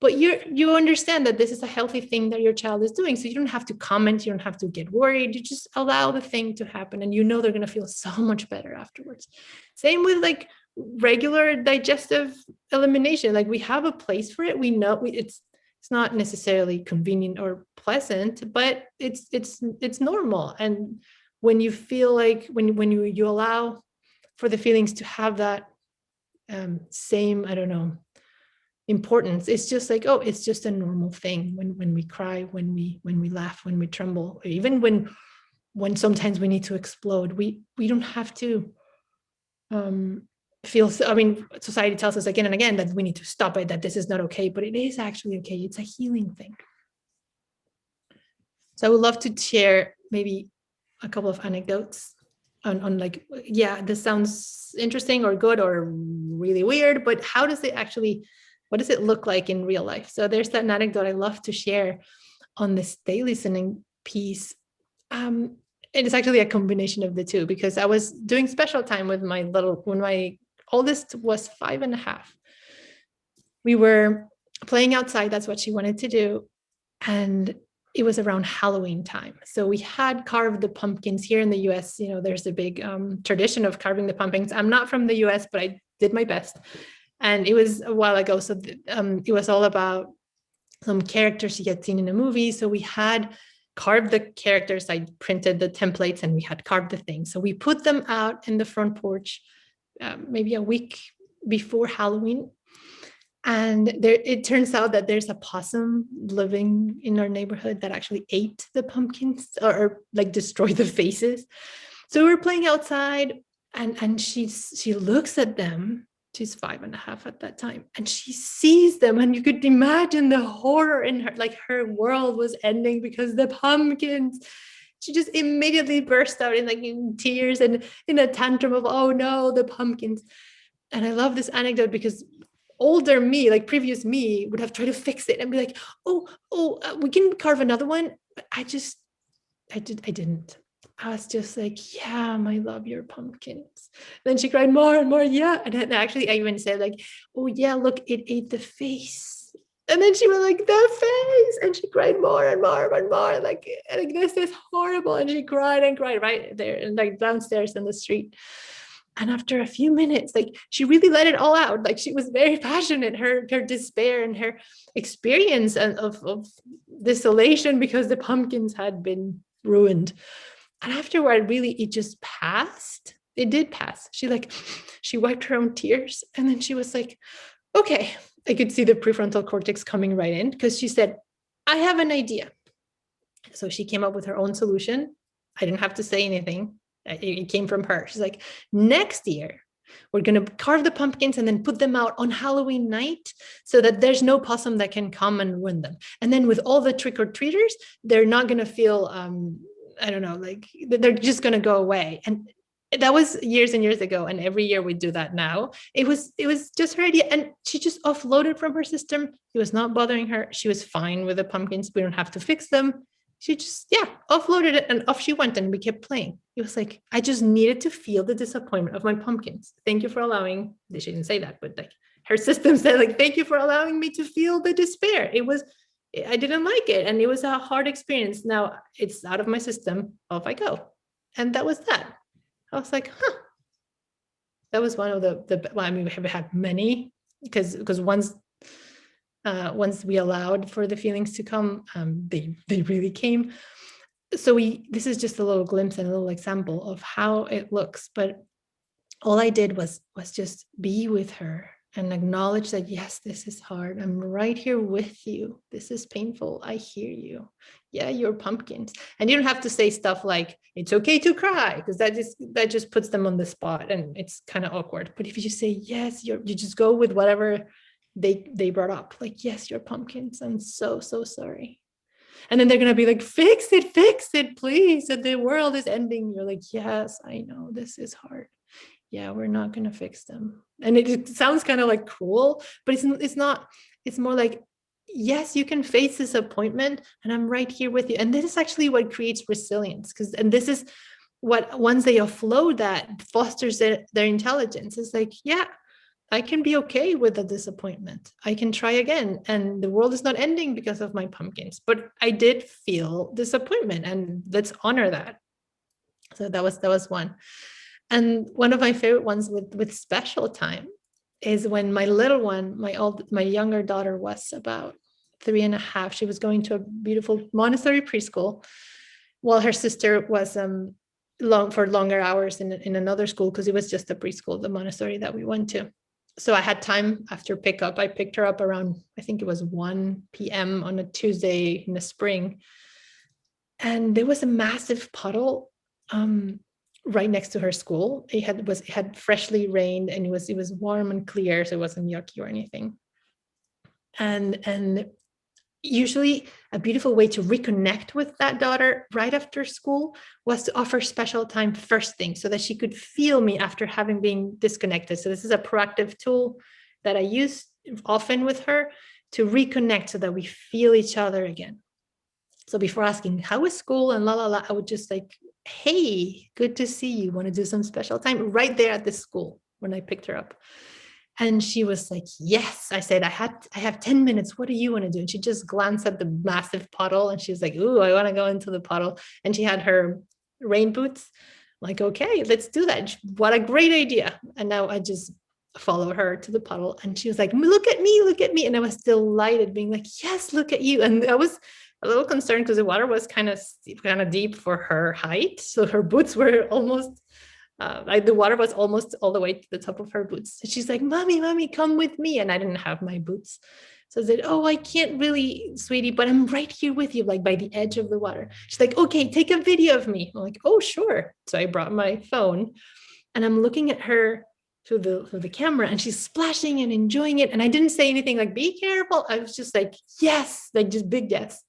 but you understand that this is a healthy thing that your child is doing. So you don't have to comment, you don't have to get worried, you just allow the thing to happen, and they're going to feel so much better afterwards. Same with like regular digestive elimination. Like we have a place for it. We know it's not necessarily convenient or pleasant, but it's normal. And when you feel like when you allow for the feelings to have that same, I don't know, importance. It's just like, oh, it's just a normal thing when we cry, when we laugh, when we tremble, even when sometimes we need to explode. We don't have to feel, I mean, society tells us again and again that we need to stop it, that this is not okay, but it is actually okay. It's a healing thing. So I would love to share maybe a couple of anecdotes on like, yeah, this sounds interesting or good or really weird, but how does it actually, what does it look like in real life? So there's that anecdote I love to share on this day listening piece. It is actually a combination of the two, because I was doing special time with when my oldest was 5.5. We were playing outside. That's what she wanted to do. And it was around Halloween time. So we had carved the pumpkins here in the US. You know, there's a big tradition of carving the pumpkins. I'm not from the US, but I did my best. And it was a while ago. So it was all about some characters you had seen in a movie. So we had carved the characters. I printed the templates and we had carved the things. So we put them out in the front porch maybe a week before Halloween. And it turns out that there's a possum living in our neighborhood that actually ate the pumpkins or like destroyed the faces. So we're playing outside and she looks at them. She's 5.5 at that time. And she sees them, and you could imagine the horror in her, like her world was ending because the pumpkins. She just immediately burst out in tears and in a tantrum of, oh no, the pumpkins. And I love this anecdote because older me, like previous me, would have tried to fix it and be like, we can carve another one. But I didn't. I was just like, yeah, I love your pumpkins. Then she cried more and more, yeah. And then actually I even said like, oh yeah, look, it ate the face. And then she was like, the face. And she cried more and more and more. Like this is horrible. And she cried and cried right there and like downstairs in the street. And after a few minutes, like she really let it all out. Like she was very passionate, her despair and her experience of desolation because the pumpkins had been ruined. And afterward, really, it just passed. It did pass. She wiped her own tears. And then she was like, okay, I could see the prefrontal cortex coming right in, because she said, I have an idea. So she came up with her own solution. I didn't have to say anything. It came from her. She's like, next year, we're going to carve the pumpkins and then put them out on Halloween night so that there's no possum that can come and ruin them. And then with all the trick-or-treaters, they're not going to feel, I don't know, like they're just going to go away. And that was years and years ago. And every year we do that now. It was just her idea. And she just offloaded from her system. It was not bothering her. She was fine with the pumpkins. We don't have to fix them. She just, offloaded it and off she went and we kept playing. It was like, I just needed to feel the disappointment of my pumpkins. Thank you for allowing, she didn't say that, but like her system said like, thank you for allowing me to feel the despair. I didn't like it. And it was a hard experience. Now it's out of my system, off I go. And that was that. I was like, that was one of well, I mean, we have had many because once we allowed for the feelings to come, they really came. So this is just a little glimpse and a little example of how it looks. But all I did was just be with her and acknowledge that, yes, this is hard. I'm right here with you. This is painful. I hear you. Yeah, you're pumpkins. And you don't have to say stuff like, it's okay to cry, because that just puts them on the spot and it's kind of awkward. But if you just say, yes, you just go with whatever they brought up, like, yes, you're pumpkins. I'm so sorry. And then they're going to be like, fix it, please. And the world is ending. You're like, yes, I know this is hard. Yeah, we're not going to fix them. And it sounds kind of like cruel, but it's not. It's more like, yes, you can face disappointment and I'm right here with you. And this is actually what creates resilience, and this is what, once they offload that, fosters their intelligence. It's like, yeah, I can be okay with the disappointment. I can try again. And the world is not ending because of my pumpkins, but I did feel disappointment, and let's honor that. So that was one. And one of my favorite ones with special time is when my little one, my younger daughter, was about 3.5. She was going to a beautiful Montessori preschool while her sister was for longer hours in another school, because it was just a preschool, the Montessori that we went to. so I had time after pickup. I picked her up around, I think it was 1 p.m. on a Tuesday in the spring. And there was a massive puddle right next to her school. It had freshly rained, and it was warm and clear, so it wasn't yucky or anything. And usually a beautiful way to reconnect with that daughter right after school was to offer special time first thing, so that she could feel me after having been disconnected. So this is a proactive tool that I use often with her to reconnect, so that we feel each other again. So before asking, how was school and la, la, la, I would just like, hey, good to see you. Want to do some special time right there at the school when I picked her up. And she was like, yes. I said, I have 10 minutes. What do you want to do? And she just glanced at the massive puddle, and she was like, ooh, I want to go into the puddle. And she had her rain boots. I'm like, okay, let's do that. What a great idea. And now I just followed her to the puddle, and she was like, look at me, look at me. And I was delighted, being like, yes, look at you. And I was a little concerned because the water was kind of deep for her height. So her boots were almost like the water was almost all the way to the top of her boots. So she's like, mommy, come with me. And I didn't have my boots. So I said, oh, I can't really, sweetie, but I'm right here with you, like by the edge of the water. She's like, okay, take a video of me. I'm like, oh, sure. So I brought my phone, and I'm looking at her through the camera, and she's splashing and enjoying it. And I didn't say anything like, be careful. I was just like, yes, like just big yes.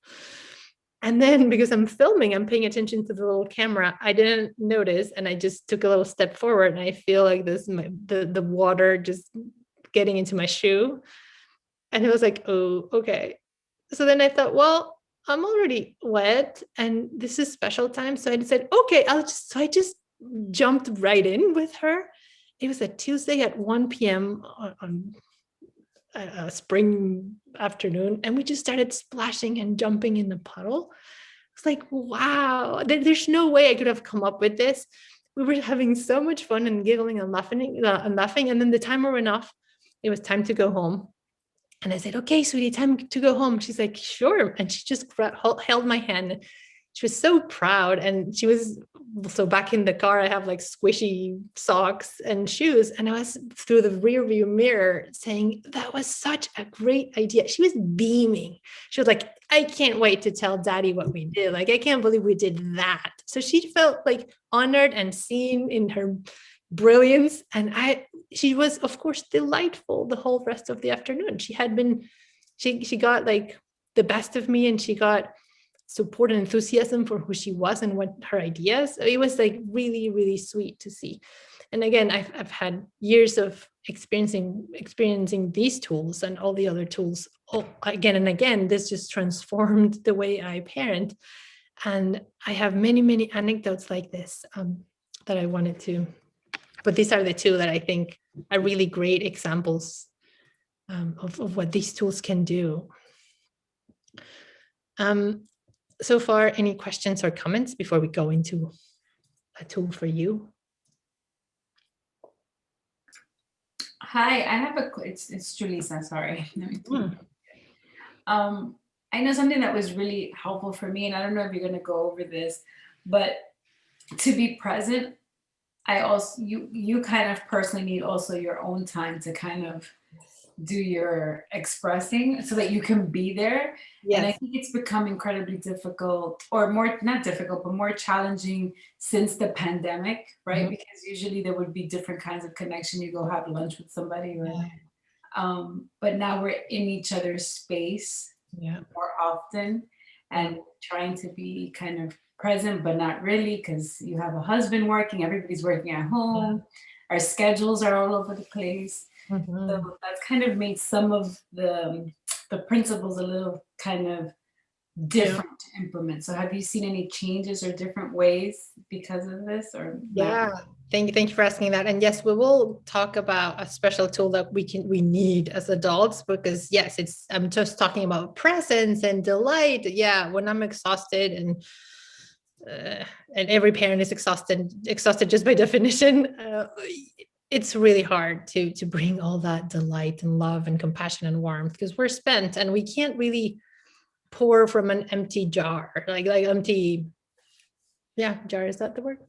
And then because I'm filming, I'm paying attention to the little camera. I didn't notice, and I just took a little step forward, and I feel like the water just getting into my shoe. And it was like, oh, okay. So then I thought, well, I'm already wet, and this is special time. So I said, okay, so I just jumped right in with her. It was a Tuesday at 1 p.m. on a spring afternoon, and we just started splashing and jumping in the puddle. It's like, wow, there's no way I could have come up with this. We were having so much fun and giggling and laughing. And then the timer went off. It was time to go home. And I said, okay, sweetie, time to go home. She's like, sure. And she just held my hand. She was so proud. And she was, so back in the car, I have like squishy socks and shoes. And I was through the rear view mirror saying, that was such a great idea. She was beaming. She was like, I can't wait to tell daddy what we did. Like, I can't believe we did that. So she felt like honored and seen in her brilliance. And she was, of course, delightful the whole rest of the afternoon. She got like the best of me, and she got support and enthusiasm for who she was and what her ideas. It was like really, really sweet to see. And again, I've had years of experiencing these tools and all the other tools again and again. This just transformed the way I parent. And I have many, many anecdotes like this that I wanted to, but these are the two that I think are really great examples of what these tools can do. So far, any questions or comments before we go into a tool for you? Hi, I have it's Julissa, sorry. I know something that was really helpful for me, and I don't know if you're going to go over this, but to be present, you kind of personally need also your own time to kind of do your expressing so that you can be there. Yes. And I think it's become incredibly difficult, or more, not difficult, but more challenging since the pandemic, right? Mm-hmm. Because usually there would be different kinds of connection. You go have lunch with somebody, right? Yeah. But now we're in each other's space more often, and trying to be kind of present, but not really, because you have a husband working, everybody's working at home, our schedules are all over the place. Mm-hmm. So that's kind of made some of the principles a little kind of different to implement. So have you seen any changes or different ways because of this, or not? Thank you for asking that. And yes, we will talk about a special tool that we need as adults, because yes, I'm just talking about presence and delight. Yeah, when I'm exhausted, and every parent is exhausted just by definition. It's really hard to bring all that delight and love and compassion and warmth, because we're spent and we can't really pour from an empty jar, like empty. Yeah, jar, is that the word?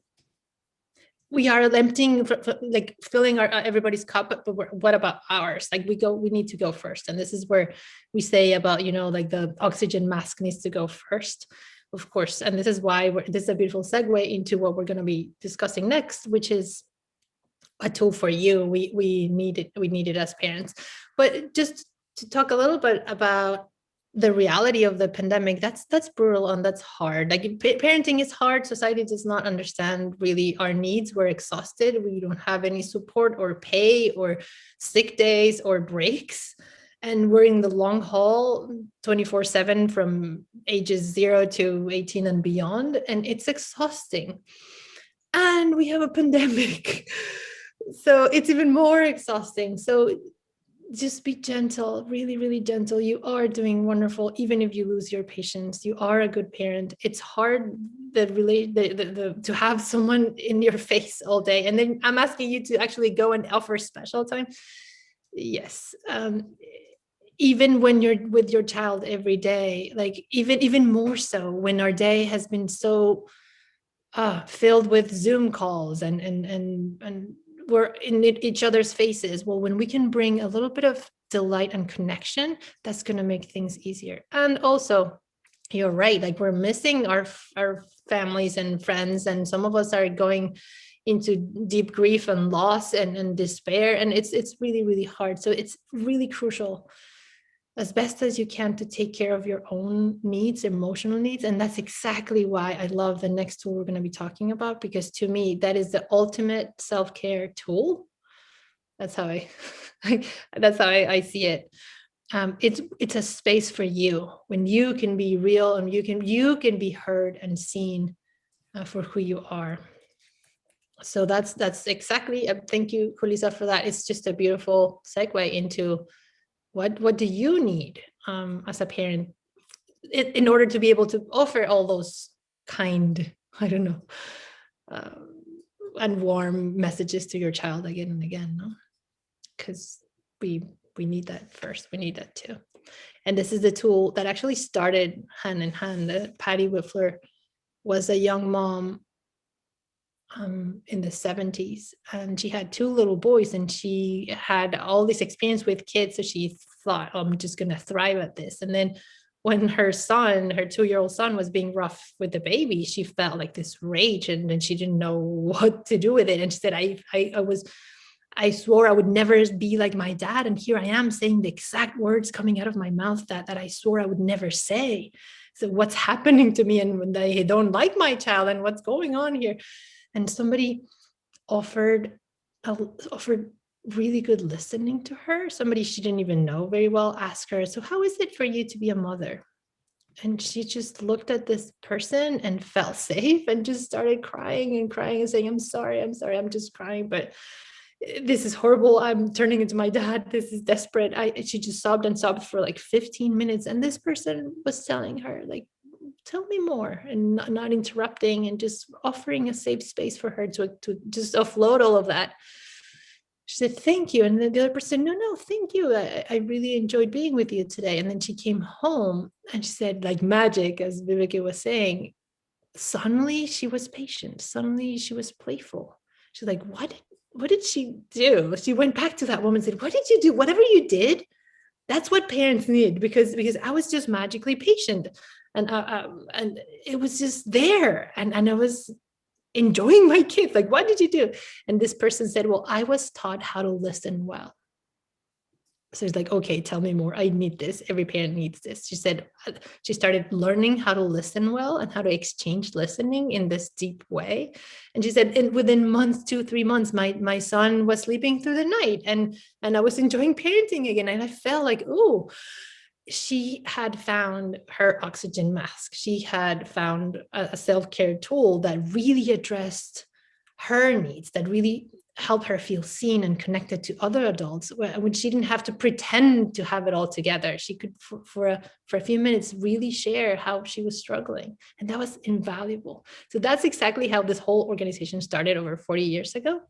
we are emptying, like filling everybody's cup, but what about ours? Like we need to go first. And this is where we say about, like the oxygen mask needs to go first, of course. And this is why this is a beautiful segue into what we're going to be discussing next, which is a tool for you. We need it as parents. But just to talk a little bit about the reality of the pandemic, that's brutal and that's hard. Like parenting is hard. Society does not understand really our needs. We're exhausted. We don't have any support or pay or sick days or breaks. And we're in the long haul 24/7 from ages 0 to 18 and beyond. And it's exhausting. And we have a pandemic. So it's even more exhausting. So just be gentle, really, really gentle. You are doing wonderful, even if you lose your patience. You are a good parent. It's hard to have someone in your face all day. And then I'm asking you to actually go and offer special time. Yes. Even when you're with your child every day, like even more so when our day has been so filled with Zoom calls and we're in each other's faces. Well, when we can bring a little bit of delight and connection, that's going to make things easier. And also, you're right, like we're missing our families and friends, and some of us are going into deep grief and loss and despair, and it's really, really hard. So it's really crucial, as best as you can, to take care of your own needs, emotional needs. And that's exactly why I love the next tool we're going to be talking about, because to me, that is the ultimate self-care tool. That's how I see it. It's a space for you when you can be real and you can be heard and seen for who you are. So that's exactly, thank you, Kulisa, for that. It's just a beautiful segue into what do you need as a parent in order to be able to offer all those kind, I don't know, and warm messages to your child again and again, no? Because we need that first. We need that too. And this is the tool that actually started hand in hand. Patti Whitfield was a young mom in the 70s, and she had 2 little boys, and she had all this experience with kids. So she thought, oh, I'm just going to thrive at this. And then when her 2-year-old son was being rough with the baby, she felt like this rage, and then she didn't know what to do with it. And she said, I swore I would never be like my dad. And here I am saying the exact words coming out of my mouth that I swore I would never say. So what's happening to me? And when they don't like my child, and what's going on here? And somebody offered really good listening to her. Somebody she didn't even know very well asked her, so how is it for you to be a mother? And she just looked at this person and felt safe and just started crying and saying, I'm sorry, I'm just crying, but this is horrible. I'm turning into my dad. This is desperate. She just sobbed and sobbed for like 15 minutes. And this person was telling her, like, tell me more, and not interrupting, and just offering a safe space for her to just offload all of that. She said, thank you. And then the other person, no, thank you. I really enjoyed being with you today. And then she came home and she said, like magic, as Viveke was saying, suddenly she was patient. Suddenly she was playful. She's like, what did she do? She went back to that woman and said, what did you do? Whatever you did, that's what parents need, because I was just magically patient. And it was just there, and I was enjoying my kids. Like, what did you do? And this person said, well, I was taught how to listen well. So it's like, okay, tell me more. I need this. Every parent needs this. She said she started learning how to listen well and how to exchange listening in this deep way. And she said, and within months, 2-3 months, my son was sleeping through the night, and I was enjoying parenting again. And I felt like, oh, she had found her oxygen mask. She had found a self-care tool that really addressed her needs, that really helped her feel seen and connected to other adults, when she didn't have to pretend to have it all together. She could, for a few minutes, really share how she was struggling. And that was invaluable. So that's exactly how this whole organization started over 40 years ago.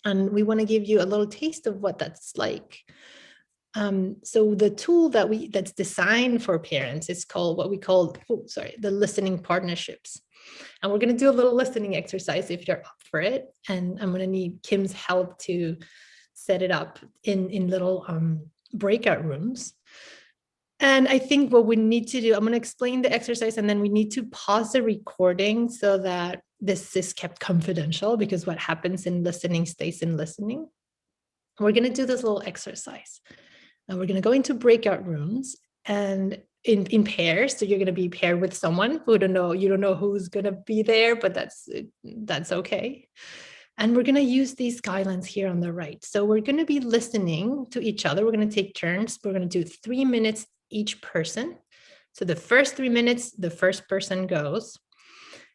And we want to give you a little taste of what that's like. So the tool that's designed for parents is called what we call, the listening partnerships. And we're going to do a little listening exercise if you're up for it. And I'm going to need Kim's help to set it up in little breakout rooms. And I think what we need to do, I'm going to explain the exercise, and then we need to pause the recording so that this is kept confidential, because what happens in listening stays in listening. We're going to do this little exercise. And we're going to go into breakout rooms and in pairs. So you're going to be paired with someone who you don't know who's going to be there, but that's okay. And we're going to use these guidelines here on the right. So we're going to be listening to each other. We're going to take turns. We're going to do 3 minutes each person. So the first 3 minutes, the first person goes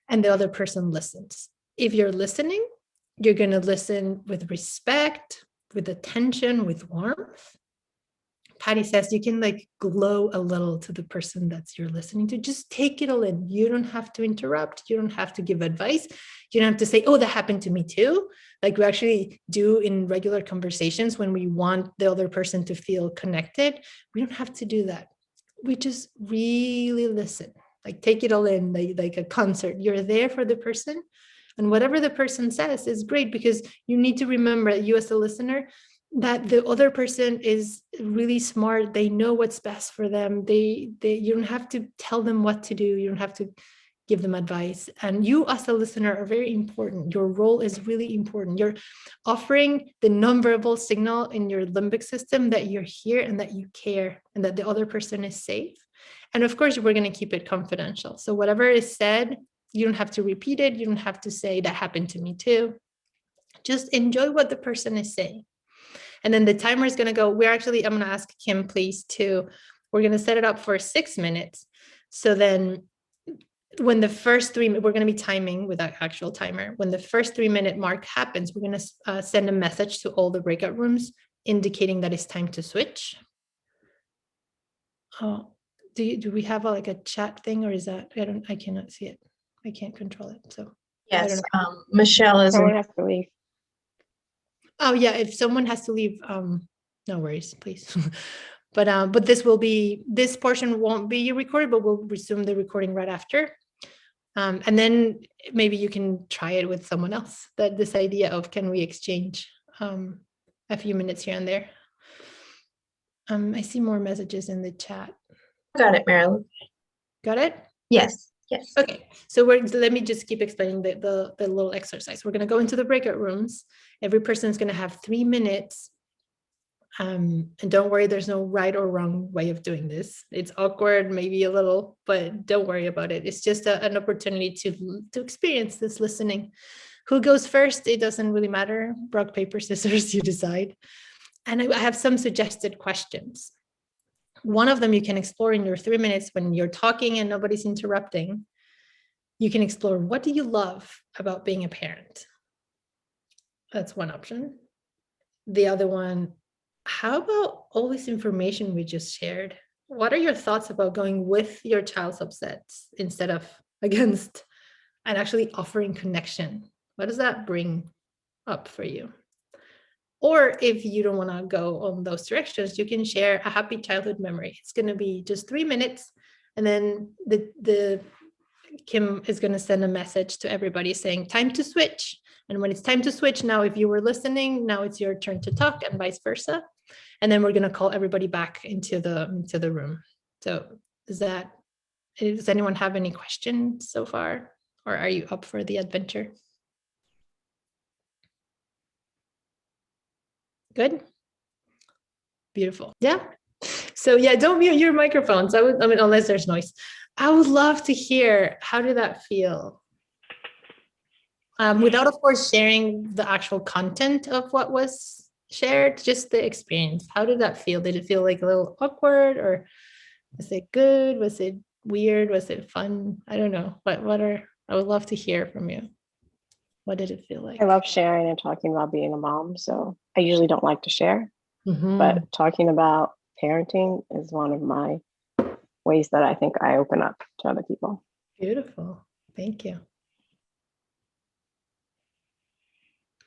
and the other person listens. If you're listening, you're going to listen with respect, with attention, with warmth. Patti says you can like glow a little to the person that you're listening to. Just take it all in. You don't have to interrupt. You don't have to give advice. You don't have to say, oh, that happened to me too. Like we actually do in regular conversations when we want the other person to feel connected. We don't have to do that. We just really listen, like take it all in, like a concert. You're there for the person. And whatever the person says is great, because you need to remember, you as a listener, that the other person is really smart. They know what's best for them. You don't have to tell them what to do. You don't have to give them advice. And you as a listener are very important. Your role is really important. You're offering the nonverbal signal in your limbic system that you're here and that you care and that the other person is safe. And of course, we're going to keep it confidential. So whatever is said, you don't have to repeat it. You don't have to say that happened to me too. Just enjoy what the person is saying. And then the timer is going to go. I'm going to ask Kim, please, we're going to set it up for 6 minutes. So then when the first 3, we're going to be timing with that actual timer. When the first 3 minute mark happens, we're going to send a message to all the breakout rooms indicating that it's time to switch. Oh, do we have like a chat thing, or is that, I cannot see it. I can't control it. So yes, Michelle is. Someone has to leave. Oh yeah, if someone has to leave, no worries, please. But this portion won't be recorded, but we'll resume the recording right after. And then maybe you can try it with someone else, that this idea of, can we exchange a few minutes here and there? I see more messages in the chat. Got it, Marilupe. Got it? Yes. Yes. Okay, so let me just keep explaining the little exercise. We're going to go into the breakout rooms. Every person is going to have 3 minutes. And don't worry, there's no right or wrong way of doing this. It's awkward, maybe a little, but don't worry about it. It's just an opportunity to experience this listening. Who goes first? It doesn't really matter. Rock, paper, scissors, you decide. And I have some suggested questions. One of them you can explore in your 3 minutes when you're talking and nobody's interrupting. You can explore, what do you love about being a parent? That's one option. The other one, how about all this information we just shared? What are your thoughts about going with your child's upsets instead of against, and actually offering connection? What does that bring up for you? Or if you don't want to go on those directions, you can share a happy childhood memory. It's going to be just 3 minutes. And then the Kim is going to send a message to everybody saying, time to switch. And when it's time to switch, now if you were listening, now it's your turn to talk, and vice versa. And then we're going to call everybody back into the room. So does anyone have any questions so far? Or are you up for the adventure? Good. Beautiful. Yeah. So yeah, don't mute your microphones. Unless there's noise. I would love to hear, how did that feel? Without, of course, sharing the actual content of what was shared, just the experience. How did that feel? Did it feel like a little awkward, or was it good? Was it weird? Was it fun? I don't know. I would love to hear from you. What did it feel like? I love sharing and talking about being a mom, so I usually don't like to share, but talking about parenting is one of my ways that I think I open up to other people. Beautiful. Thank you.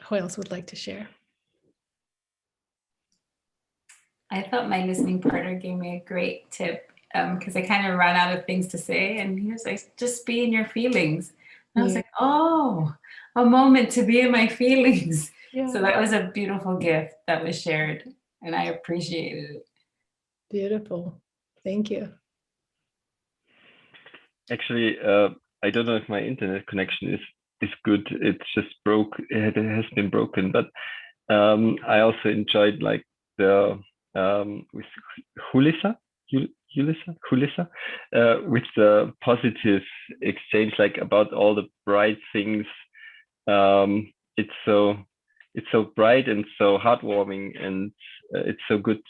Who else would like to share? I thought my listening partner gave me a great tip, because I kind of ran out of things to say, and he was like, just be in your feelings. I was like, oh, a moment to be in my feelings. Yeah. So that was a beautiful gift that was shared, and I appreciated it. Beautiful. Thank you. Actually, I don't know if my internet connection is good. It's just broke. It has been broken. But I also enjoyed like the with Julissa, with the positive exchange, like about all the bright things. It's so bright and so heartwarming, and it's so good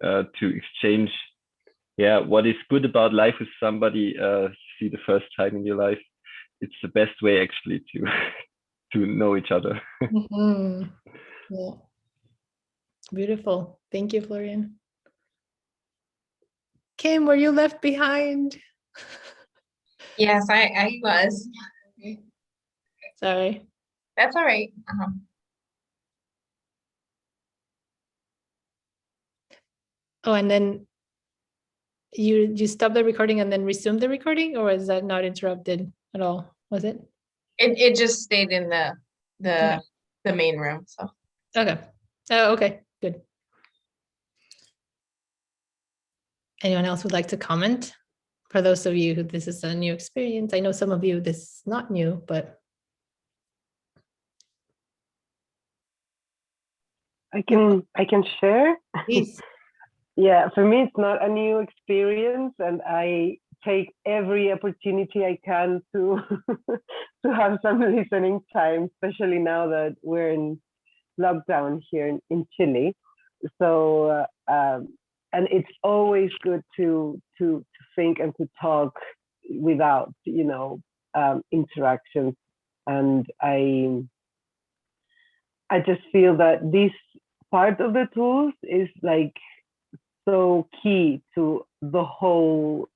to exchange. Yeah, what is good about life with somebody see the first time in your life. It's the best way actually to know each other. Mm-hmm. Yeah. Beautiful. Thank you, Florian. Kim, were you left behind? Yes, I was. Sorry. That's all right. Oh, and then you stopped the recording and then resumed the recording, or was that not interrupted at all? Was it? It just stayed in the Okay. the main room. So Okay. Oh, okay. Good. Anyone else would like to comment? For those of you who this is a new experience, I know some of you this is not new, but I can share. please. Yeah, for me it's not a new experience, and I take every opportunity I can to to have some listening time, especially now that we're in lockdown here in Chile. So and it's always good to think and to talk without interactions, and I just feel that this part of the tools is like so key to the whole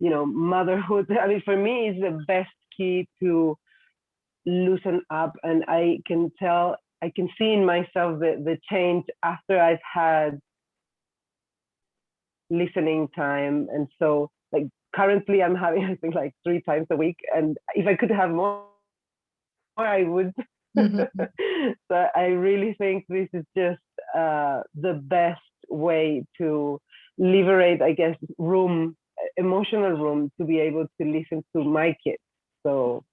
motherhood. I mean, for me, it's the best key to loosen up, and I can see in myself the change after I've had listening time. And so like currently I'm having, I think, like 3 times a week, and if I could have more I would. So I really think this is just the best way to liberate, I guess, emotional room to be able to listen to my kids. So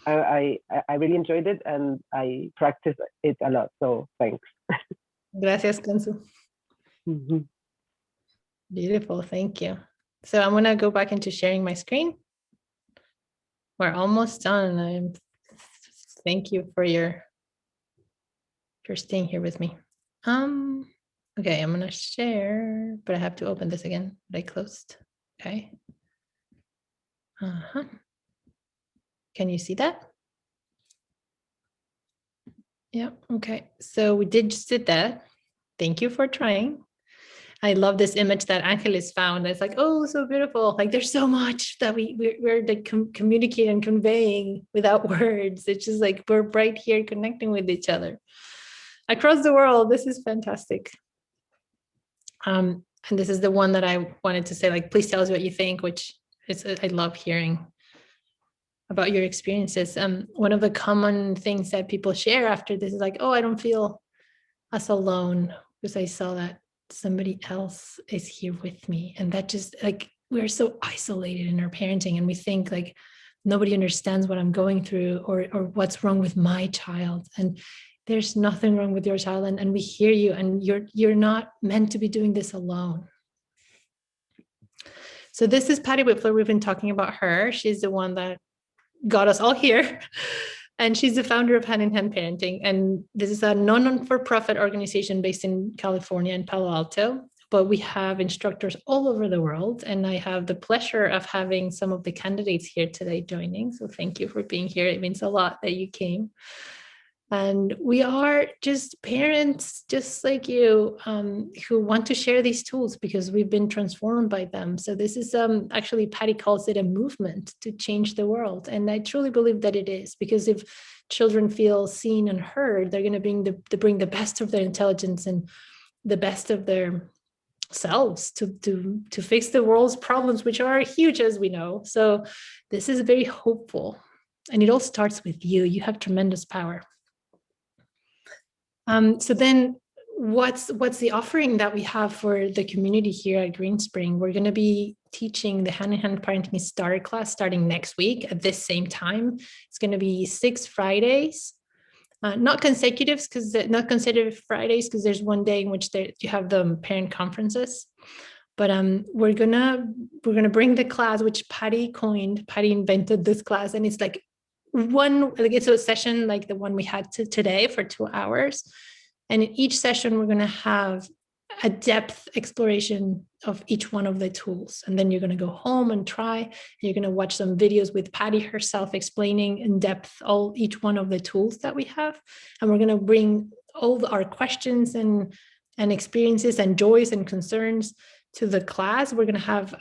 I really enjoyed it, and I practice it a lot. So thanks. Gracias, Kansu. Beautiful. Thank you. So I'm going to go back into sharing my screen. We're almost done. Thank you for staying here with me. Okay, I'm going to share, but I have to open this again that I closed. Okay. Can you see that? Yeah. Okay. So we just did that. Thank you for trying. I love this image that Angelis found. It's like, oh, so beautiful. Like there's so much that we're like communicating and conveying without words. It's just like we're right here connecting with each other across the world. This is fantastic. And this is the one that I wanted to say, like, please tell us what you think, which is, I love hearing about your experiences. One of the common things that people share after this is like, oh, I don't feel as alone because I saw that somebody else is here with me. And that just like, we're so isolated in our parenting, and we think like nobody understands what I'm going through or what's wrong with my child. And there's nothing wrong with your child, and we hear you, and you're not meant to be doing this alone. So this is Patti Whitfield. We've been talking about her. She's the one that got us all here. And she's the founder of Hand in Hand Parenting. And this is a non-for-profit organization based in California and Palo Alto. But we have instructors all over the world. And I have the pleasure of having some of the candidates here today joining. So thank you for being here. It means a lot that you came. And we are just parents, just like you, who want to share these tools because we've been transformed by them. So this is actually, Patti calls it a movement to change the world. And I truly believe that it is, because if children feel seen and heard, they're going to bring the best of their intelligence and the best of their selves to fix the world's problems, which are huge, as we know. So this is very hopeful, and it all starts with you. You have tremendous power. So then what's the offering that we have for the community here at Green Spring? We're going to be teaching the hand-in-hand parenting starter class starting next week at this same time. It's going to be 6 Fridays, not consecutive Fridays, because there's one day in which you have the parent conferences. But we're gonna bring the class, which Patti coined. Patti invented this class, and it's like it's a session like the one we had today for 2 hours. And in each session, we're going to have a depth exploration of each one of the tools. And then you're going to go home and try. And you're going to watch some videos with Patti herself explaining in depth each one of the tools that we have. And we're going to bring all our questions and experiences and joys and concerns to the class. We're going to have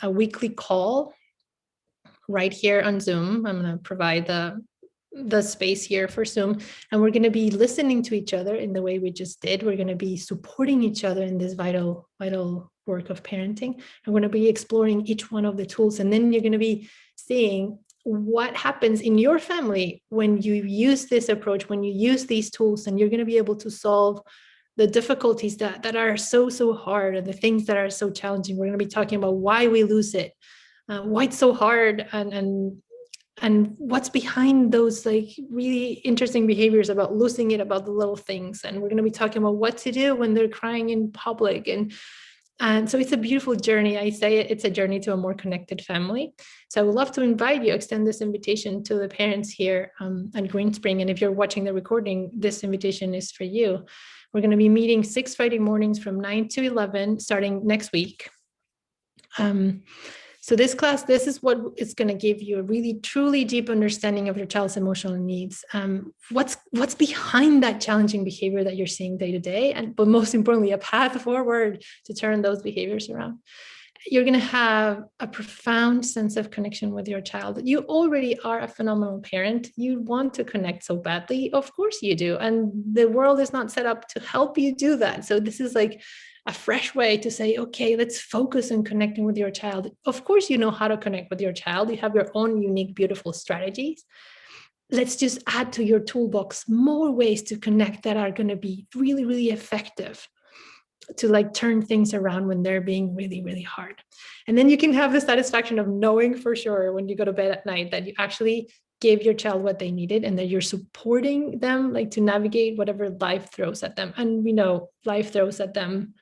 a weekly call right here on Zoom. I'm going to provide the space here for Zoom, and we're going to be listening to each other in the way we just did. We're going to be supporting each other in this vital work of parenting, and we're going to be exploring each one of the tools. And then you're going to be seeing what happens in your family when you use this approach, when you use these tools, and you're going to be able to solve the difficulties that are so hard, and the things that are so challenging. We're going to be talking about why we lose it, why it's so hard, and what's behind those like really interesting behaviors about losing it, about the little things. And we're going to be talking about what to do when they're crying in public. And so it's a beautiful journey. I say it's a journey to a more connected family. So I would love to invite you, extend this invitation to the parents here at Green Spring. And if you're watching the recording, this invitation is for you. We're going to be meeting 6 Friday mornings from 9 to 11 starting next week. So this class, this is what it's going to give you, a really, truly deep understanding of your child's emotional needs. What's behind that challenging behavior that you're seeing day to day, but most importantly, a path forward to turn those behaviors around. You're going to have a profound sense of connection with your child. You already are a phenomenal parent. You want to connect so badly. Of course you do. And the world is not set up to help you do that. So this is like a fresh way to say, okay, let's focus on connecting with your child. Of course, you know how to connect with your child. You have your own unique, beautiful strategies. Let's just add to your toolbox more ways to connect that are going to be really, really effective to like turn things around when they're being really, really hard. And then you can have the satisfaction of knowing for sure when you go to bed at night that you actually gave your child what they needed, and that you're supporting them like to navigate whatever life throws at them. And we know life throws at them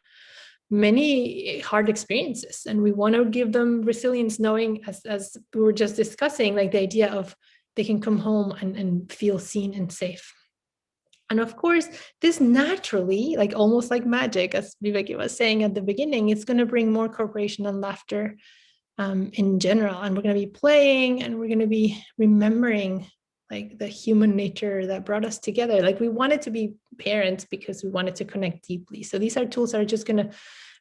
many hard experiences, and we want to give them resilience, knowing as we were just discussing, like the idea of they can come home and feel seen and safe. And of course, this naturally, like almost like magic, as Vivek was saying at the beginning, it's going to bring more cooperation and laughter in general. And we're going to be playing, and we're going to be remembering like the human nature that brought us together. Like we wanted to be parents because we wanted to connect deeply. So these are tools that are just going to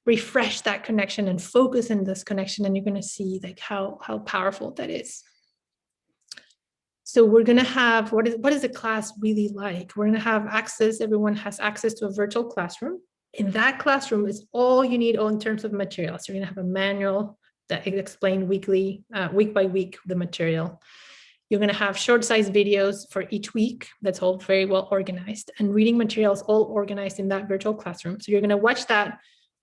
refresh that connection and focus in this connection. And you're going to see like how powerful that is. So we're going to have, what is the class really like? We're going to have access, everyone has access to a virtual classroom. In that classroom is all you need all in terms of materials. You're going to have a manual that explains week by week, the material. You're going to have short-sized videos for each week. That's all very well organized, and reading materials all organized in that virtual classroom. So you're going to watch that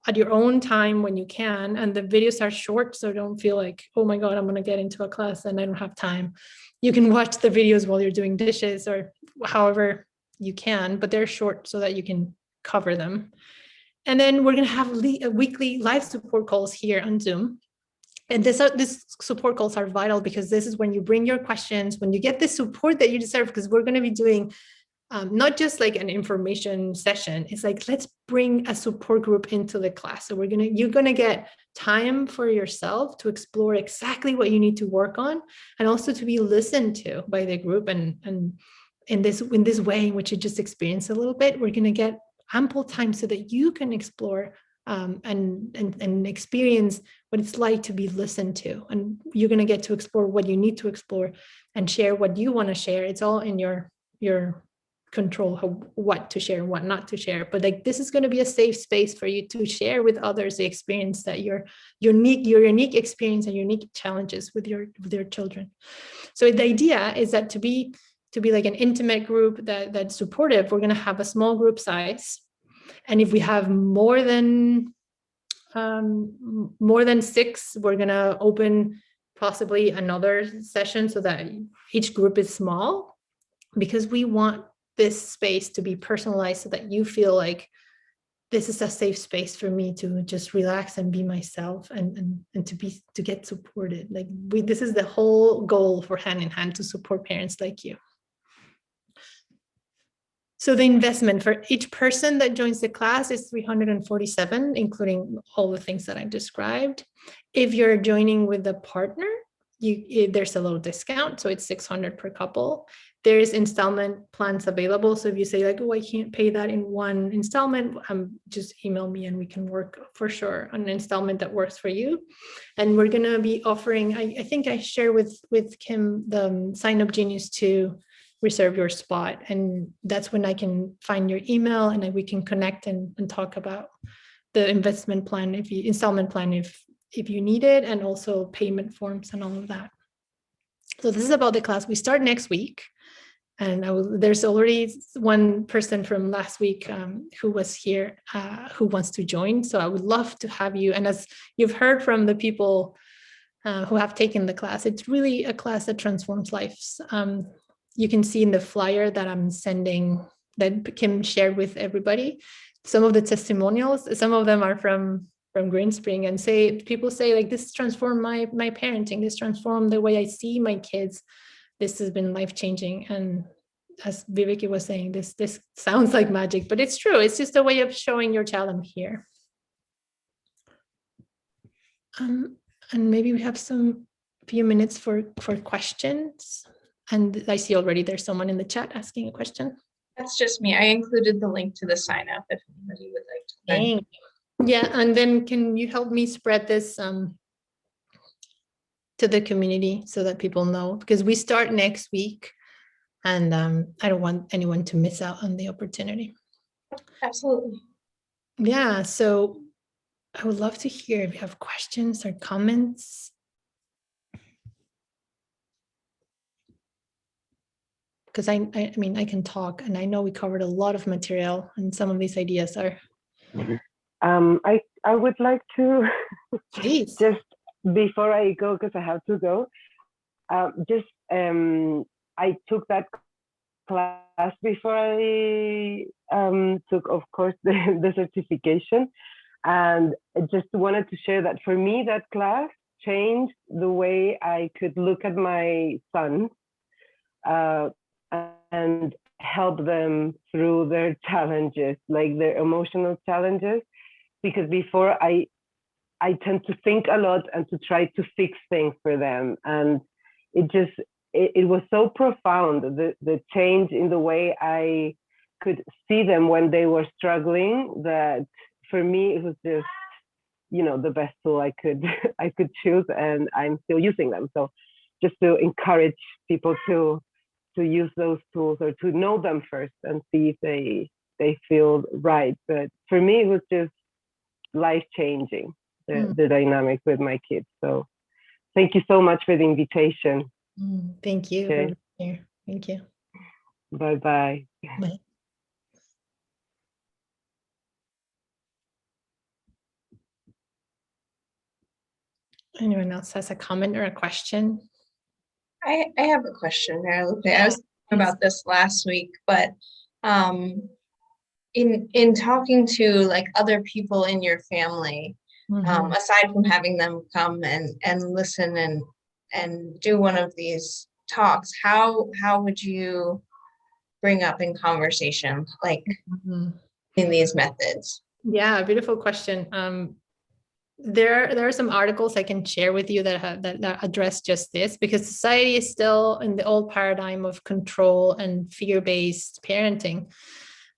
at your own time when you can. And the videos are short, so don't feel like, oh my God, I'm going to get into a class and I don't have time. You can watch the videos while you're doing dishes or however you can, but they're short so that you can cover them. And then we're going to have weekly live support calls here on Zoom. And this support calls are vital because this is when you bring your questions, when you get the support that you deserve, because we're going to be doing not just like an information session. It's like, let's bring a support group into the class. So you're going to get time for yourself to explore exactly what you need to work on, and also to be listened to by the group. And in this way in which you just experience a little bit, we're going to get ample time so that you can explore and experience what it's like to be listened to. And you're going to get to explore what you need to explore and share what you want to share. It's all in your control what to share and what not to share, but like this is going to be a safe space for you to share with others the experience that your unique experience and unique challenges with your children. So the idea is that to be like an intimate group that's supportive, we're going to have a small group size, and if we have more than 6, we're going to open possibly another session so that each group is small, because we want this space to be personalized so that you feel like this is a safe space for me to just relax and be myself and to get supported. Like this is the whole goal for Hand in Hand, to support parents like you. So the investment for each person that joins the class is $347, including all the things that I described. If you're joining with a partner, there's a little discount, so it's $600 per couple. There's installment plans available. So if you say like, oh, I can't pay that in one installment, just email me and we can work for sure on an installment that works for you. And we're going to be offering, I think I share with Kim the Sign Up Genius to reserve your spot. And that's when I can find your email and we can connect and talk about the investment plan, installment plan, if you need it, and also payment forms and all of that. So this is about the class. We start next week. And there's already one person from last week who was here who wants to join. So I would love to have you. And as you've heard from the people who have taken the class, it's really a class that transforms lives. You can see in the flyer that I'm sending, that Kim shared with everybody, some of the testimonials. Some of them are from Green Spring, and people say like, this transformed my parenting. This transformed the way I see my kids. This has been life-changing. And as Viveki was saying, this sounds like magic, but it's true. It's just a way of showing your child I'm here. And maybe we have few minutes for questions. And I see already there's someone in the chat asking a question. That's just me. I included the link to the sign up if anybody would like to. Thank you. Yeah, and then can you help me spread this to the community so that people know? Because we start next week, and I don't want anyone to miss out on the opportunity. Absolutely. Yeah, so I would love to hear if you have questions or comments. Because I mean, I can talk, and I know we covered a lot of material, and some of these ideas are. I would like to Please. just before I go, because I have to go. I took that class before I took, of course, the certification, and I just wanted to share that for me, that class changed the way I could look at my son and help them through their challenges, like their emotional challenges. Because before I tend to think a lot and to try to fix things for them, and it was so profound, the change in the way I could see them when they were struggling, that for me it was just, the best tool I could choose, and I'm still using them. So just to encourage people to use those tools, or to know them first and see if they feel right. But for me, it was just life-changing, the dynamic with my kids. So thank you so much for the invitation. Thank you. Okay. Thank you. Bye-bye. Bye. Anyone else has a comment or a question? I have a question, Marilupe. I was thinking about this last week, but in talking to like other people in your family, aside from having them come and listen and do one of these talks, how would you bring up in conversation, like in these methods? Yeah, beautiful question. There are some articles I can share with you that address just this, because society is still in the old paradigm of control and fear-based parenting.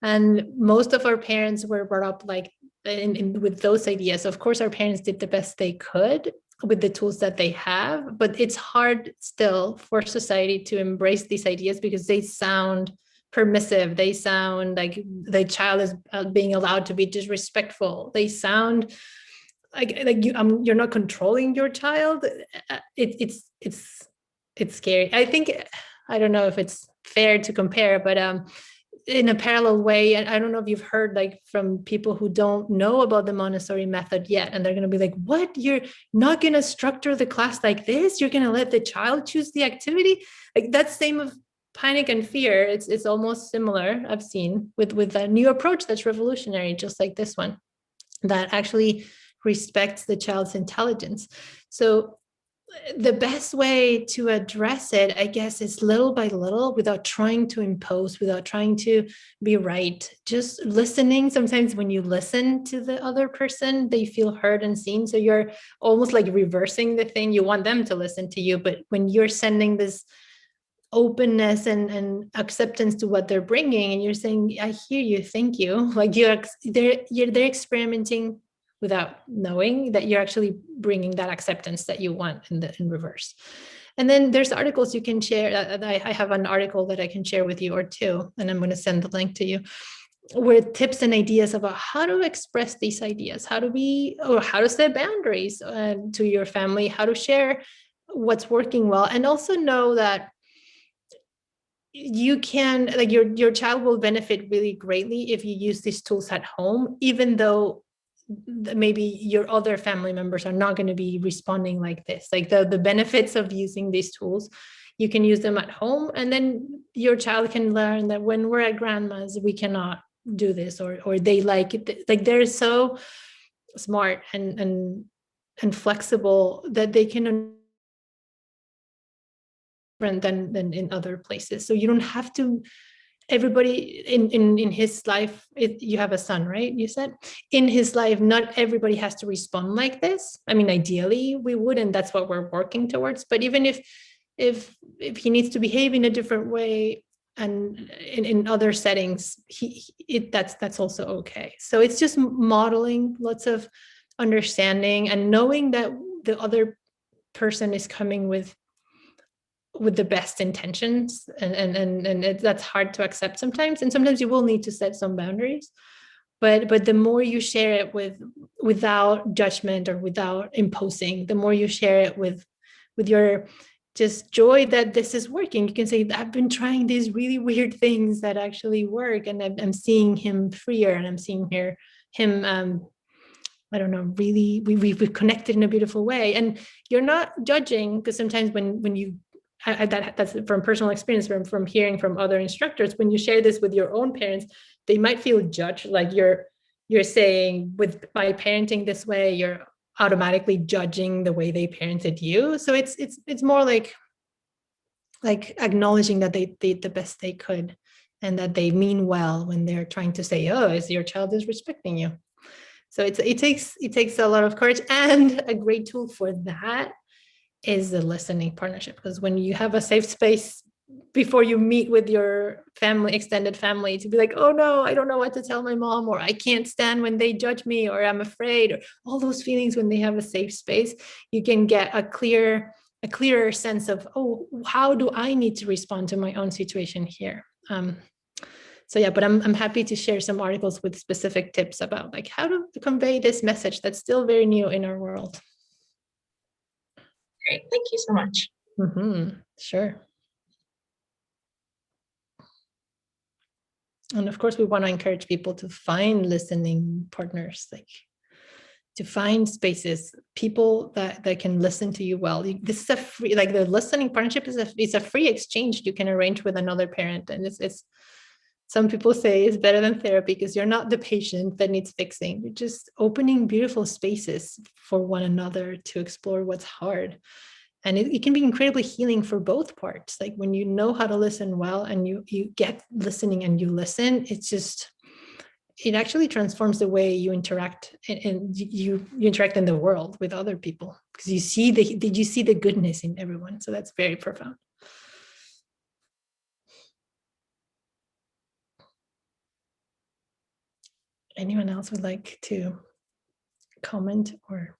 And most of our parents were brought up like with those ideas. Of course, our parents did the best they could with the tools that they have, but it's hard still for society to embrace these ideas because they sound permissive. They sound like the child is being allowed to be disrespectful. They sound like you're not controlling your child. It's scary. I think, I don't know if it's fair to compare, but in a parallel way, and I don't know if you've heard like from people who don't know about the Montessori method yet, and they're going to be like, what, you're not going to structure the class like this? You're going to let the child choose the activity? Like that same of panic and fear, it's almost similar, I've seen, with a new approach that's revolutionary, just like this one, that actually respects the child's intelligence. So the best way to address it, I guess, is little by little, without trying to impose, without trying to be right, just listening. Sometimes when you listen to the other person, they feel heard and seen. So you're almost like reversing the thing. You want them to listen to you, but when you're sending this openness and acceptance to what they're bringing, and you're saying, I hear you, thank you, like they're experimenting without knowing that you're actually bringing that acceptance that you want in reverse. And then there's articles you can share. I have an article that I can share with you, or two, and I'm going to send the link to you, with tips and ideas about how to express these ideas, how to set boundaries to your family, how to share what's working well, and also know that you can, like, your child will benefit really greatly if you use these tools at home, even though maybe your other family members are not going to be responding like this. Like the benefits of using these tools, you can use them at home, and then your child can learn that when we're at grandma's, we cannot do this, or they like it. Like they're so smart and flexible that they can different than in other places. So you don't have to, everybody in his life, you have a son, right? You said in his life, not everybody has to respond like this. I mean, ideally we would, and that's what we're working towards. But even if he needs to behave in a different way, and in other settings, that's also okay. So it's just modeling lots of understanding and knowing that the other person is coming with the best intentions, and that's hard to accept sometimes, and sometimes you will need to set some boundaries, but the more you share it without judgment or without imposing, the more you share it with your just joy that this is working. You can say, I've been trying these really weird things that actually work, and I'm seeing him freer, and I'm seeing him I don't know, really we've connected in a beautiful way. And you're not judging, because sometimes when you that's from personal experience, from hearing from other instructors, when you share this with your own parents, they might feel judged, like you're saying, by parenting this way, you're automatically judging the way they parented you. So it's more like acknowledging that they did the best they could, and that they mean well when they're trying to say, oh, is your child is respecting you. So it takes a lot of courage, and a great tool for that is the listening partnership, because when you have a safe space before you meet with your family, extended family, to be like, oh no, I don't know what to tell my mom, or I can't stand when they judge me, or I'm afraid, or all those feelings, when they have a safe space, you can get a clearer sense of, oh, how do I need to respond to my own situation here? So yeah, but I'm happy to share some articles with specific tips about like how to convey this message that's still very new in our world. Great, thank you so much. Sure. And of course, we want to encourage people to find listening partners, like to find spaces, people that can listen to you well. This is a free, like the listening partnership is a free exchange you can arrange with another parent. And it's some people say it's better than therapy, because you're not the patient that needs fixing. You're just opening beautiful spaces for one another to explore what's hard. And it can be incredibly healing for both parts. Like when you know how to listen well, and you get listening and you listen, it actually transforms the way you interact, and you interact in the world with other people, because you see the goodness in everyone. So that's very profound. Anyone else would like to comment or?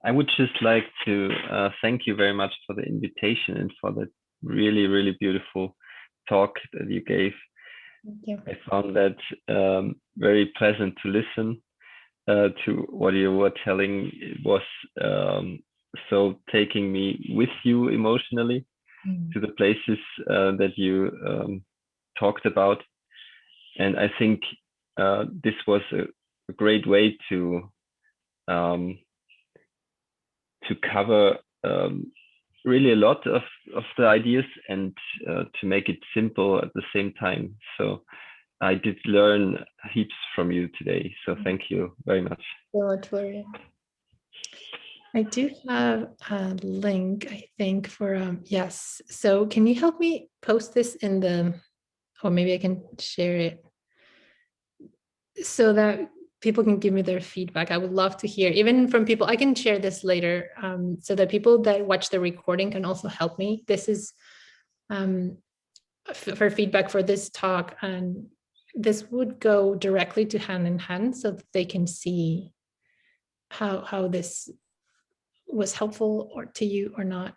I would just like to thank you very much for the invitation and for the really, really beautiful talk that you gave. Thank you. I found that very pleasant to listen to what you were telling. It was so taking me with you emotionally to the places that you talked about. And I think this was a great way to cover really a lot of the ideas and to make it simple at the same time. So I did learn heaps from you today. So thank you very much. So much, Florian. I do have a link, I think, for yes. So can you help me post this in the, or maybe I can share it so that people can give me their feedback. I would love to hear, even from people. I can share this later so that people that watch the recording can also help me. This is for feedback for this talk, and this would go directly to Hand in Hand so that they can see how this was helpful or to you or not.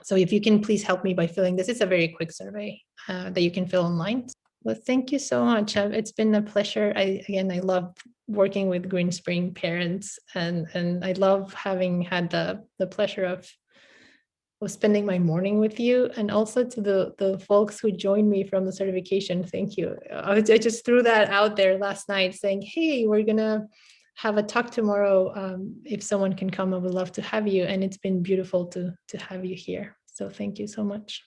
So if you can please help me by filling this. It's a very quick survey that you can fill online. Well, thank you so much. It's been a pleasure. I love working with Green Spring parents, and I love having had the pleasure of spending my morning with you, and also to the folks who joined me from the certification. Thank you. I just threw that out there last night saying, hey, we're gonna have a talk tomorrow. If someone can come, I would love to have you. And it's been beautiful to have you here. So thank you so much.